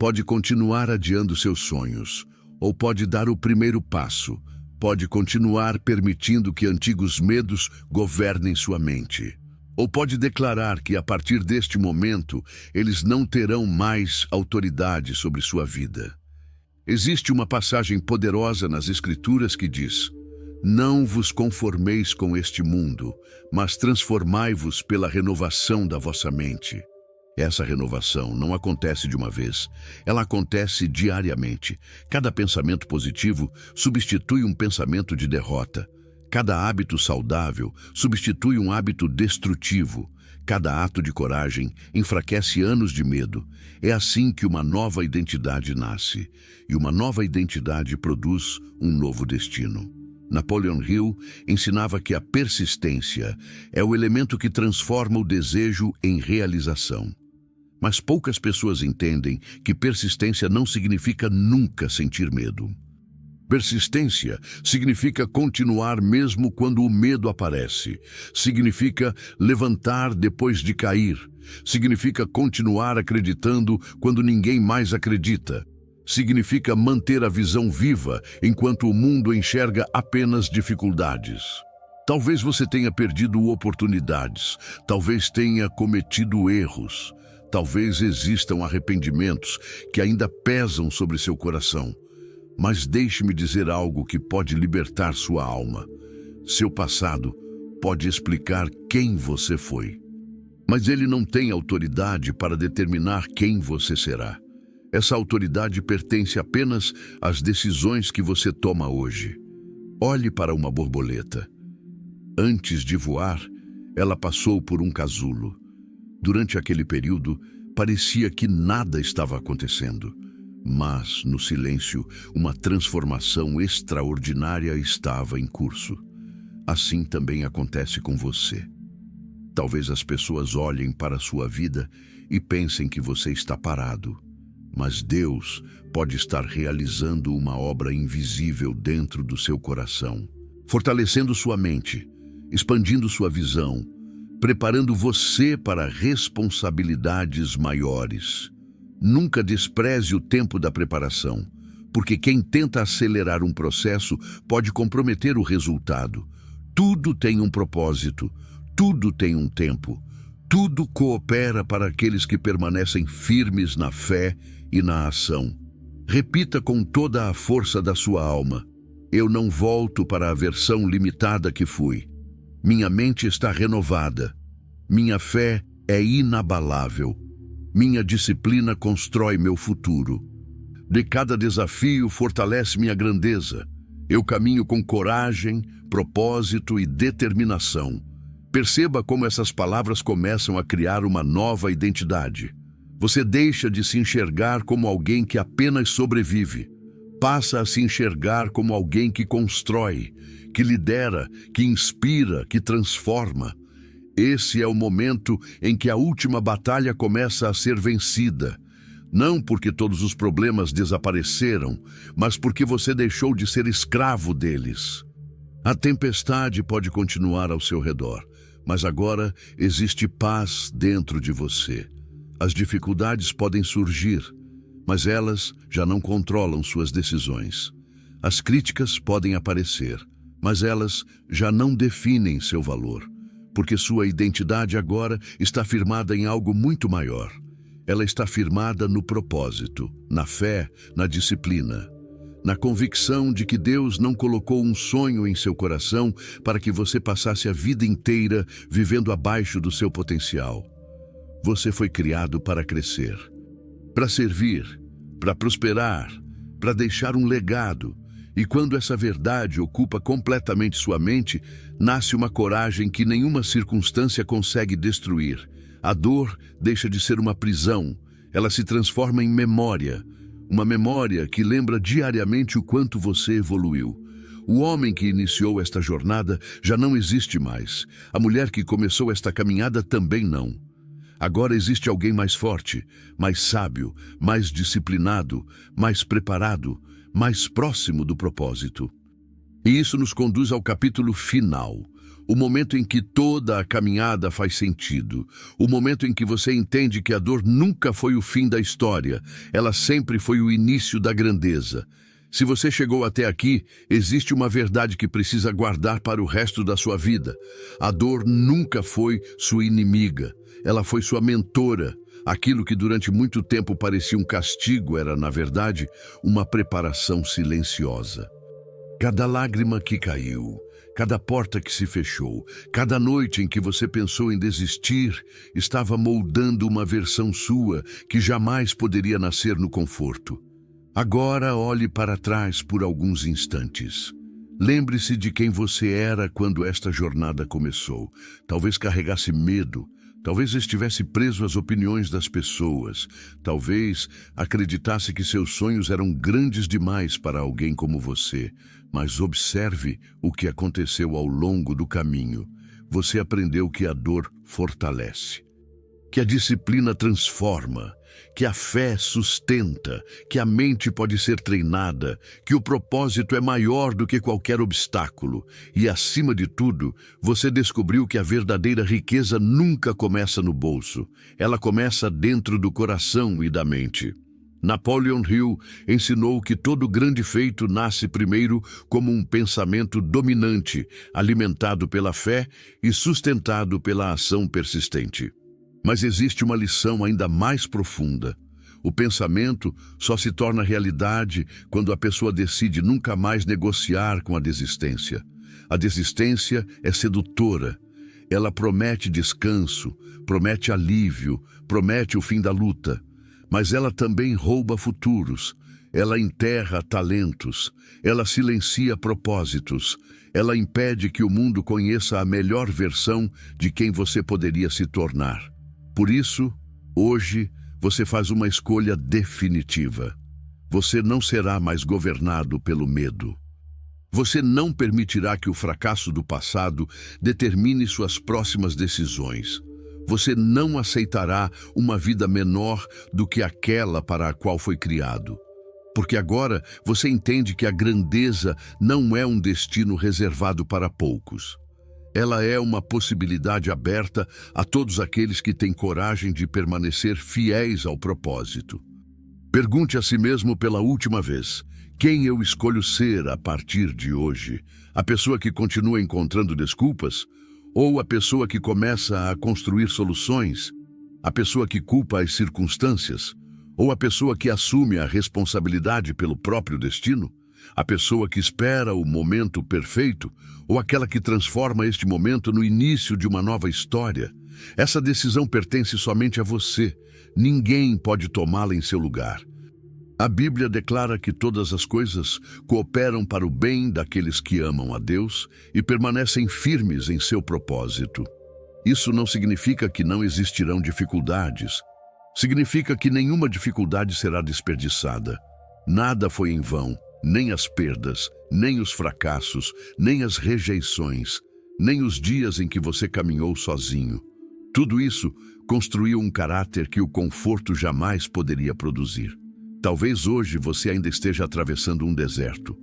Pode continuar adiando seus sonhos, ou pode dar o primeiro passo. Pode continuar permitindo que antigos medos governem sua mente. Ou pode declarar que, a partir deste momento, eles não terão mais autoridade sobre sua vida. Existe uma passagem poderosa nas Escrituras que diz: não vos conformeis com este mundo, mas transformai-vos pela renovação da vossa mente. Essa renovação não acontece de uma vez, ela acontece diariamente. Cada pensamento positivo substitui um pensamento de derrota. Cada hábito saudável substitui um hábito destrutivo. Cada ato de coragem enfraquece anos de medo. É assim que uma nova identidade nasce, e uma nova identidade produz um novo destino. Napoleon Hill ensinava que a persistência é o elemento que transforma o desejo em realização. Mas poucas pessoas entendem que persistência não significa nunca sentir medo. Persistência significa continuar mesmo quando o medo aparece. Significa levantar depois de cair. Significa continuar acreditando quando ninguém mais acredita. Significa manter a visão viva enquanto o mundo enxerga apenas dificuldades. Talvez você tenha perdido oportunidades. Talvez tenha cometido erros. Talvez existam arrependimentos que ainda pesam sobre seu coração. Mas deixe-me dizer algo que pode libertar sua alma. Seu passado pode explicar quem você foi. Mas ele não tem autoridade para determinar quem você será. Essa autoridade pertence apenas às decisões que você toma hoje. Olhe para uma borboleta. Antes de voar, ela passou por um casulo. Durante aquele período, parecia que nada estava acontecendo. Mas, no silêncio, uma transformação extraordinária estava em curso. Assim também acontece com você. Talvez as pessoas olhem para a sua vida e pensem que você está parado. Mas Deus pode estar realizando uma obra invisível dentro do seu coração, fortalecendo sua mente, expandindo sua visão, preparando você para responsabilidades maiores. Nunca despreze o tempo da preparação, porque quem tenta acelerar um processo pode comprometer o resultado. Tudo tem um propósito, tudo tem um tempo, tudo coopera para aqueles que permanecem firmes na fé e na ação. Repita com toda a força da sua alma: eu não volto para a versão limitada que fui. Minha mente está renovada. Minha fé é inabalável. Minha disciplina constrói meu futuro. De cada desafio fortalece minha grandeza. Eu caminho com coragem, propósito e determinação. Perceba como essas palavras começam a criar uma nova identidade. Você deixa de se enxergar como alguém que apenas sobrevive. Passa a se enxergar como alguém que constrói, que lidera, que inspira, que transforma. Esse é o momento em que a última batalha começa a ser vencida. Não porque todos os problemas desapareceram, mas porque você deixou de ser escravo deles. A tempestade pode continuar ao seu redor, mas agora existe paz dentro de você. As dificuldades podem surgir, mas elas já não controlam suas decisões. As críticas podem aparecer, mas elas já não definem seu valor. porque sua identidade agora está firmada em algo muito maior. Ela está firmada no propósito, na fé, na disciplina, na convicção de que Deus não colocou um sonho em seu coração para que você passasse a vida inteira vivendo abaixo do seu potencial. Você foi criado para crescer, para servir, para prosperar, para deixar um legado. E quando essa verdade ocupa completamente sua mente, nasce uma coragem que nenhuma circunstância consegue destruir. A dor deixa de ser uma prisão, ela se transforma em memória. Uma memória que lembra diariamente o quanto você evoluiu. O homem que iniciou esta jornada já não existe mais. A mulher que começou esta caminhada também não. Agora existe alguém mais forte, mais sábio, mais disciplinado, mais preparado, mais próximo do propósito. E isso nos conduz ao capítulo final, o momento em que toda a caminhada faz sentido, o momento em que você entende que a dor nunca foi o fim da história, ela sempre foi o início da grandeza. Se você chegou até aqui, existe uma verdade que precisa guardar para o resto da sua vida. A dor nunca foi sua inimiga, ela foi sua mentora. Aquilo que durante muito tempo parecia um castigo era, na verdade, uma preparação silenciosa. Cada lágrima que caiu, cada porta que se fechou, cada noite em que você pensou em desistir, estava moldando uma versão sua que jamais poderia nascer no conforto. Agora olhe para trás por alguns instantes. Lembre-se de quem você era quando esta jornada começou. Talvez carregasse medo, talvez estivesse preso às opiniões das pessoas, talvez acreditasse que seus sonhos eram grandes demais para alguém como você. Mas observe o que aconteceu ao longo do caminho. Você aprendeu que a dor fortalece, que a disciplina transforma, que a fé sustenta, que a mente pode ser treinada, que o propósito é maior do que qualquer obstáculo. E, acima de tudo, você descobriu que a verdadeira riqueza nunca começa no bolso. Ela começa dentro do coração e da mente. Napoleon Hill ensinou que todo grande feito nasce primeiro como um pensamento dominante, alimentado pela fé e sustentado pela ação persistente. Mas existe uma lição ainda mais profunda. O pensamento só se torna realidade quando a pessoa decide nunca mais negociar com a desistência. A desistência é sedutora. Ela promete descanso, promete alívio, promete o fim da luta. Mas ela também rouba futuros, ela enterra talentos, ela silencia propósitos, ela impede que o mundo conheça a melhor versão de quem você poderia se tornar. Por isso, hoje, você faz uma escolha definitiva. Você não será mais governado pelo medo. Você não permitirá que o fracasso do passado determine suas próximas decisões. Você não aceitará uma vida menor do que aquela para a qual foi criado. Porque agora você entende que a grandeza não é um destino reservado para poucos. Ela é uma possibilidade aberta a todos aqueles que têm coragem de permanecer fiéis ao propósito. Pergunte a si mesmo pela última vez: quem eu escolho ser a partir de hoje? A pessoa que continua encontrando desculpas? Ou a pessoa que começa a construir soluções? A pessoa que culpa as circunstâncias? Ou a pessoa que assume a responsabilidade pelo próprio destino? A pessoa que espera o momento perfeito? Ou aquela que transforma este momento no início de uma nova história? Essa decisão pertence somente a você. Ninguém pode tomá-la em seu lugar. A Bíblia declara que todas as coisas cooperam para o bem daqueles que amam a Deus e permanecem firmes em seu propósito. Isso não significa que não existirão dificuldades. Significa que nenhuma dificuldade será desperdiçada. Nada foi em vão, nem as perdas, nem os fracassos, nem as rejeições, nem os dias em que você caminhou sozinho. Tudo isso construiu um caráter que o conforto jamais poderia produzir. Talvez hoje você ainda esteja atravessando um deserto.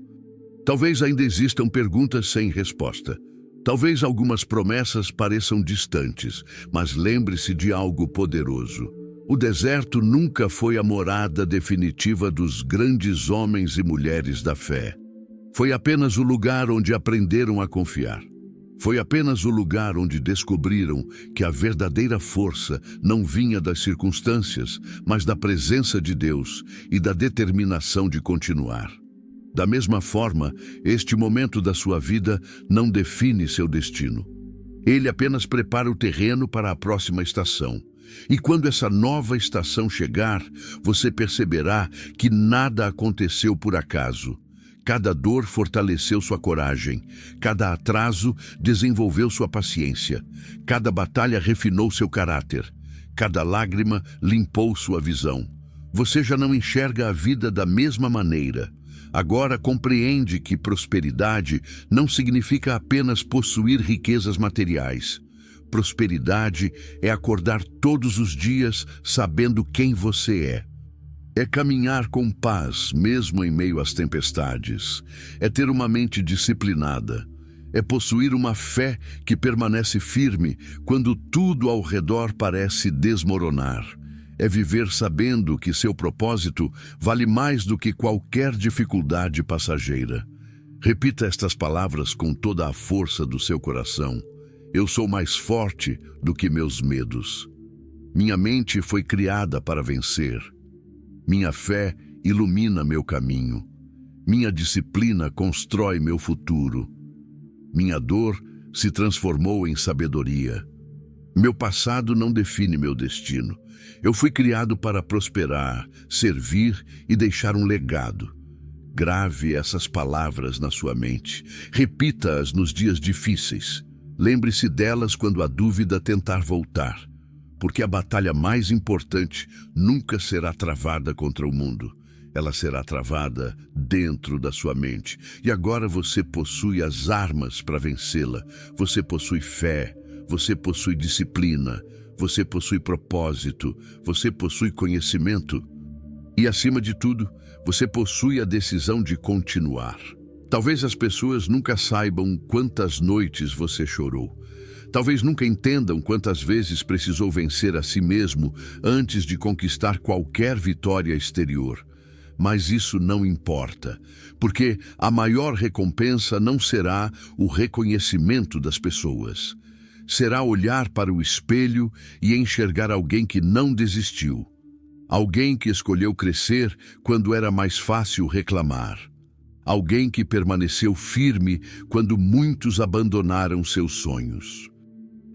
Talvez ainda existam perguntas sem resposta. Talvez algumas promessas pareçam distantes, mas lembre-se de algo poderoso. O deserto nunca foi a morada definitiva dos grandes homens e mulheres da fé. Foi apenas o lugar onde aprenderam a confiar. Foi apenas o lugar onde descobriram que a verdadeira força não vinha das circunstâncias, mas da presença de Deus e da determinação de continuar. Da mesma forma, este momento da sua vida não define seu destino. Ele apenas prepara o terreno para a próxima estação. E quando essa nova estação chegar, você perceberá que nada aconteceu por acaso. Cada dor fortaleceu sua coragem, cada atraso desenvolveu sua paciência, cada batalha refinou seu caráter, cada lágrima limpou sua visão. Você já não enxerga a vida da mesma maneira. Agora compreende que prosperidade não significa apenas possuir riquezas materiais. Prosperidade é acordar todos os dias sabendo quem você é. É caminhar com paz, mesmo em meio às tempestades. É ter uma mente disciplinada. É possuir uma fé que permanece firme quando tudo ao redor parece desmoronar. É viver sabendo que seu propósito vale mais do que qualquer dificuldade passageira. Repita estas palavras com toda a força do seu coração. Eu sou mais forte do que meus medos. Minha mente foi criada para vencer. Minha fé ilumina meu caminho. Minha disciplina constrói meu futuro. Minha dor se transformou em sabedoria. Meu passado não define meu destino. Eu fui criado para prosperar, servir e deixar um legado. Grave essas palavras na sua mente. Repita-as nos dias difíceis. Lembre-se delas quando a dúvida tentar voltar. Porque a batalha mais importante nunca será travada contra o mundo. Ela será travada dentro da sua mente. E agora você possui as armas para vencê-la. Você possui fé, você possui disciplina, você possui propósito, você possui conhecimento. E, acima de tudo, você possui a decisão de continuar. Talvez as pessoas nunca saibam quantas noites você chorou. Talvez nunca entendam quantas vezes precisou vencer a si mesmo antes de conquistar qualquer vitória exterior. Mas isso não importa, porque a maior recompensa não será o reconhecimento das pessoas. Será olhar para o espelho e enxergar alguém que não desistiu. Alguém que escolheu crescer quando era mais fácil reclamar. Alguém que permaneceu firme quando muitos abandonaram seus sonhos.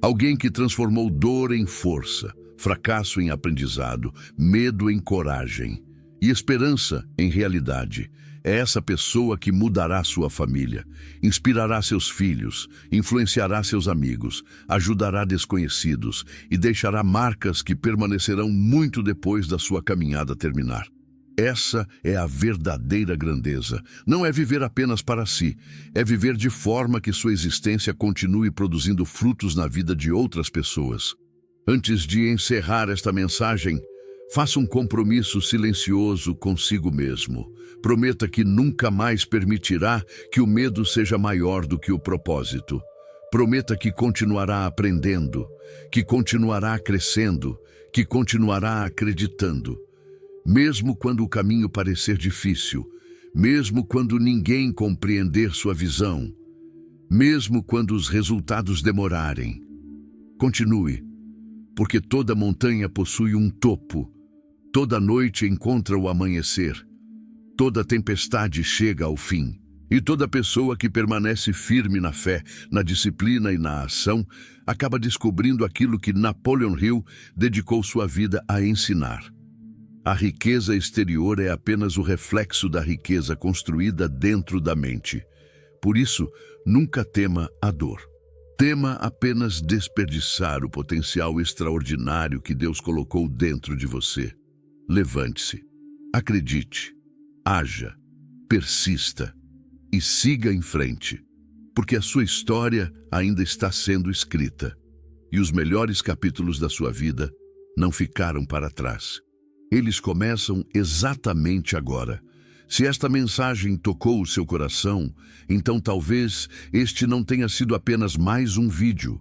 Alguém que transformou dor em força, fracasso em aprendizado, medo em coragem e esperança em realidade. É essa pessoa que mudará sua família, inspirará seus filhos, influenciará seus amigos, ajudará desconhecidos e deixará marcas que permanecerão muito depois da sua caminhada terminar. Essa é a verdadeira grandeza. Não é viver apenas para si, é viver de forma que sua existência continue produzindo frutos na vida de outras pessoas. Antes de encerrar esta mensagem, faça um compromisso silencioso consigo mesmo. Prometa que nunca mais permitirá que o medo seja maior do que o propósito. Prometa que continuará aprendendo, que continuará crescendo, que continuará acreditando. Mesmo quando o caminho parecer difícil, mesmo quando ninguém compreender sua visão, mesmo quando os resultados demorarem. Continue, porque toda montanha possui um topo, toda noite encontra o amanhecer, toda tempestade chega ao fim, e toda pessoa que permanece firme na fé, na disciplina e na ação, acaba descobrindo aquilo que Napoleon Hill dedicou sua vida a ensinar. A riqueza exterior é apenas o reflexo da riqueza construída dentro da mente. Por isso, nunca tema a dor. Tema apenas desperdiçar o potencial extraordinário que Deus colocou dentro de você. Levante-se, acredite, haja, persista e siga em frente, porque a sua história ainda está sendo escrita e os melhores capítulos da sua vida não ficaram para trás. Eles começam exatamente agora. Se esta mensagem tocou o seu coração, então talvez este não tenha sido apenas mais um vídeo.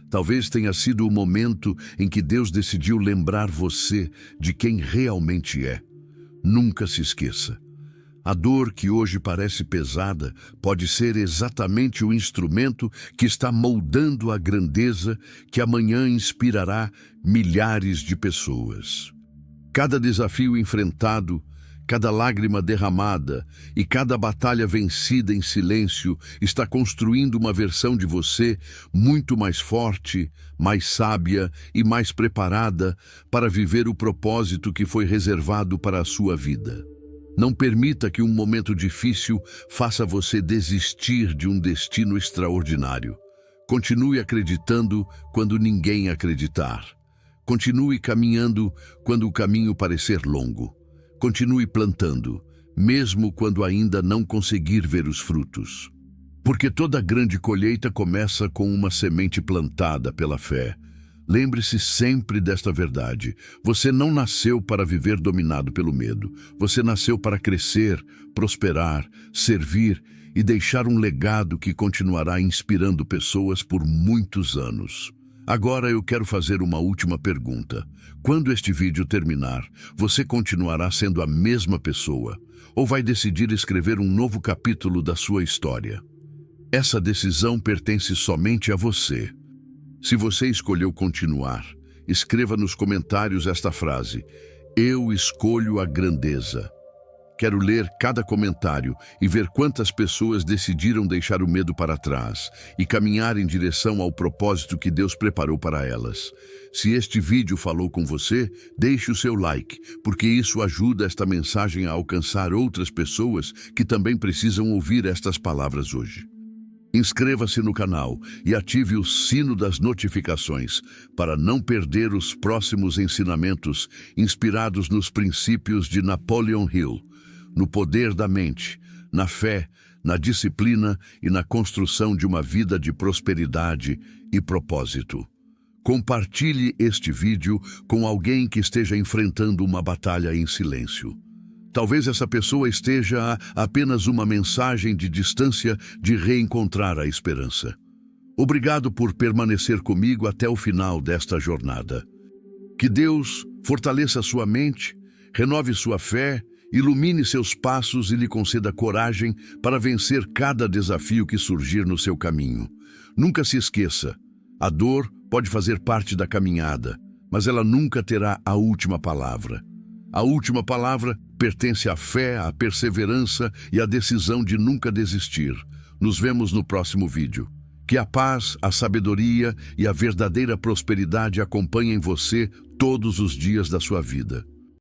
Talvez tenha sido o momento em que Deus decidiu lembrar você de quem realmente é. Nunca se esqueça. A dor que hoje parece pesada pode ser exatamente o instrumento que está moldando a grandeza que amanhã inspirará milhares de pessoas. Cada desafio enfrentado, cada lágrima derramada e cada batalha vencida em silêncio está construindo uma versão de você muito mais forte, mais sábia e mais preparada para viver o propósito que foi reservado para a sua vida. Não permita que um momento difícil faça você desistir de um destino extraordinário. Continue acreditando quando ninguém acreditar. Continue caminhando quando o caminho parecer longo. Continue plantando, mesmo quando ainda não conseguir ver os frutos. Porque toda grande colheita começa com uma semente plantada pela fé. Lembre-se sempre desta verdade. Você não nasceu para viver dominado pelo medo. Você nasceu para crescer, prosperar, servir e deixar um legado que continuará inspirando pessoas por muitos anos. Agora eu quero fazer uma última pergunta. Quando este vídeo terminar, você continuará sendo a mesma pessoa ou vai decidir escrever um novo capítulo da sua história? Essa decisão pertence somente a você. Se você escolheu continuar, escreva nos comentários esta frase: eu escolho a grandeza. Quero ler cada comentário e ver quantas pessoas decidiram deixar o medo para trás e caminhar em direção ao propósito que Deus preparou para elas. Se este vídeo falou com você, deixe o seu like, porque isso ajuda esta mensagem a alcançar outras pessoas que também precisam ouvir estas palavras hoje. Inscreva-se no canal e ative o sino das notificações para não perder os próximos ensinamentos inspirados nos princípios de Napoleon Hill, no poder da mente, na fé, na disciplina e na construção de uma vida de prosperidade e propósito. Compartilhe este vídeo com alguém que esteja enfrentando uma batalha em silêncio. Talvez essa pessoa esteja a apenas uma mensagem de distância de reencontrar a esperança. Obrigado por permanecer comigo até o final desta jornada. Que Deus fortaleça sua mente, renove sua fé, ilumine seus passos e lhe conceda coragem para vencer cada desafio que surgir no seu caminho. Nunca se esqueça, a dor pode fazer parte da caminhada, mas ela nunca terá a última palavra. A última palavra pertence à fé, à perseverança e à decisão de nunca desistir. Nos vemos no próximo vídeo. Que a paz, a sabedoria e a verdadeira prosperidade acompanhem você todos os dias da sua vida.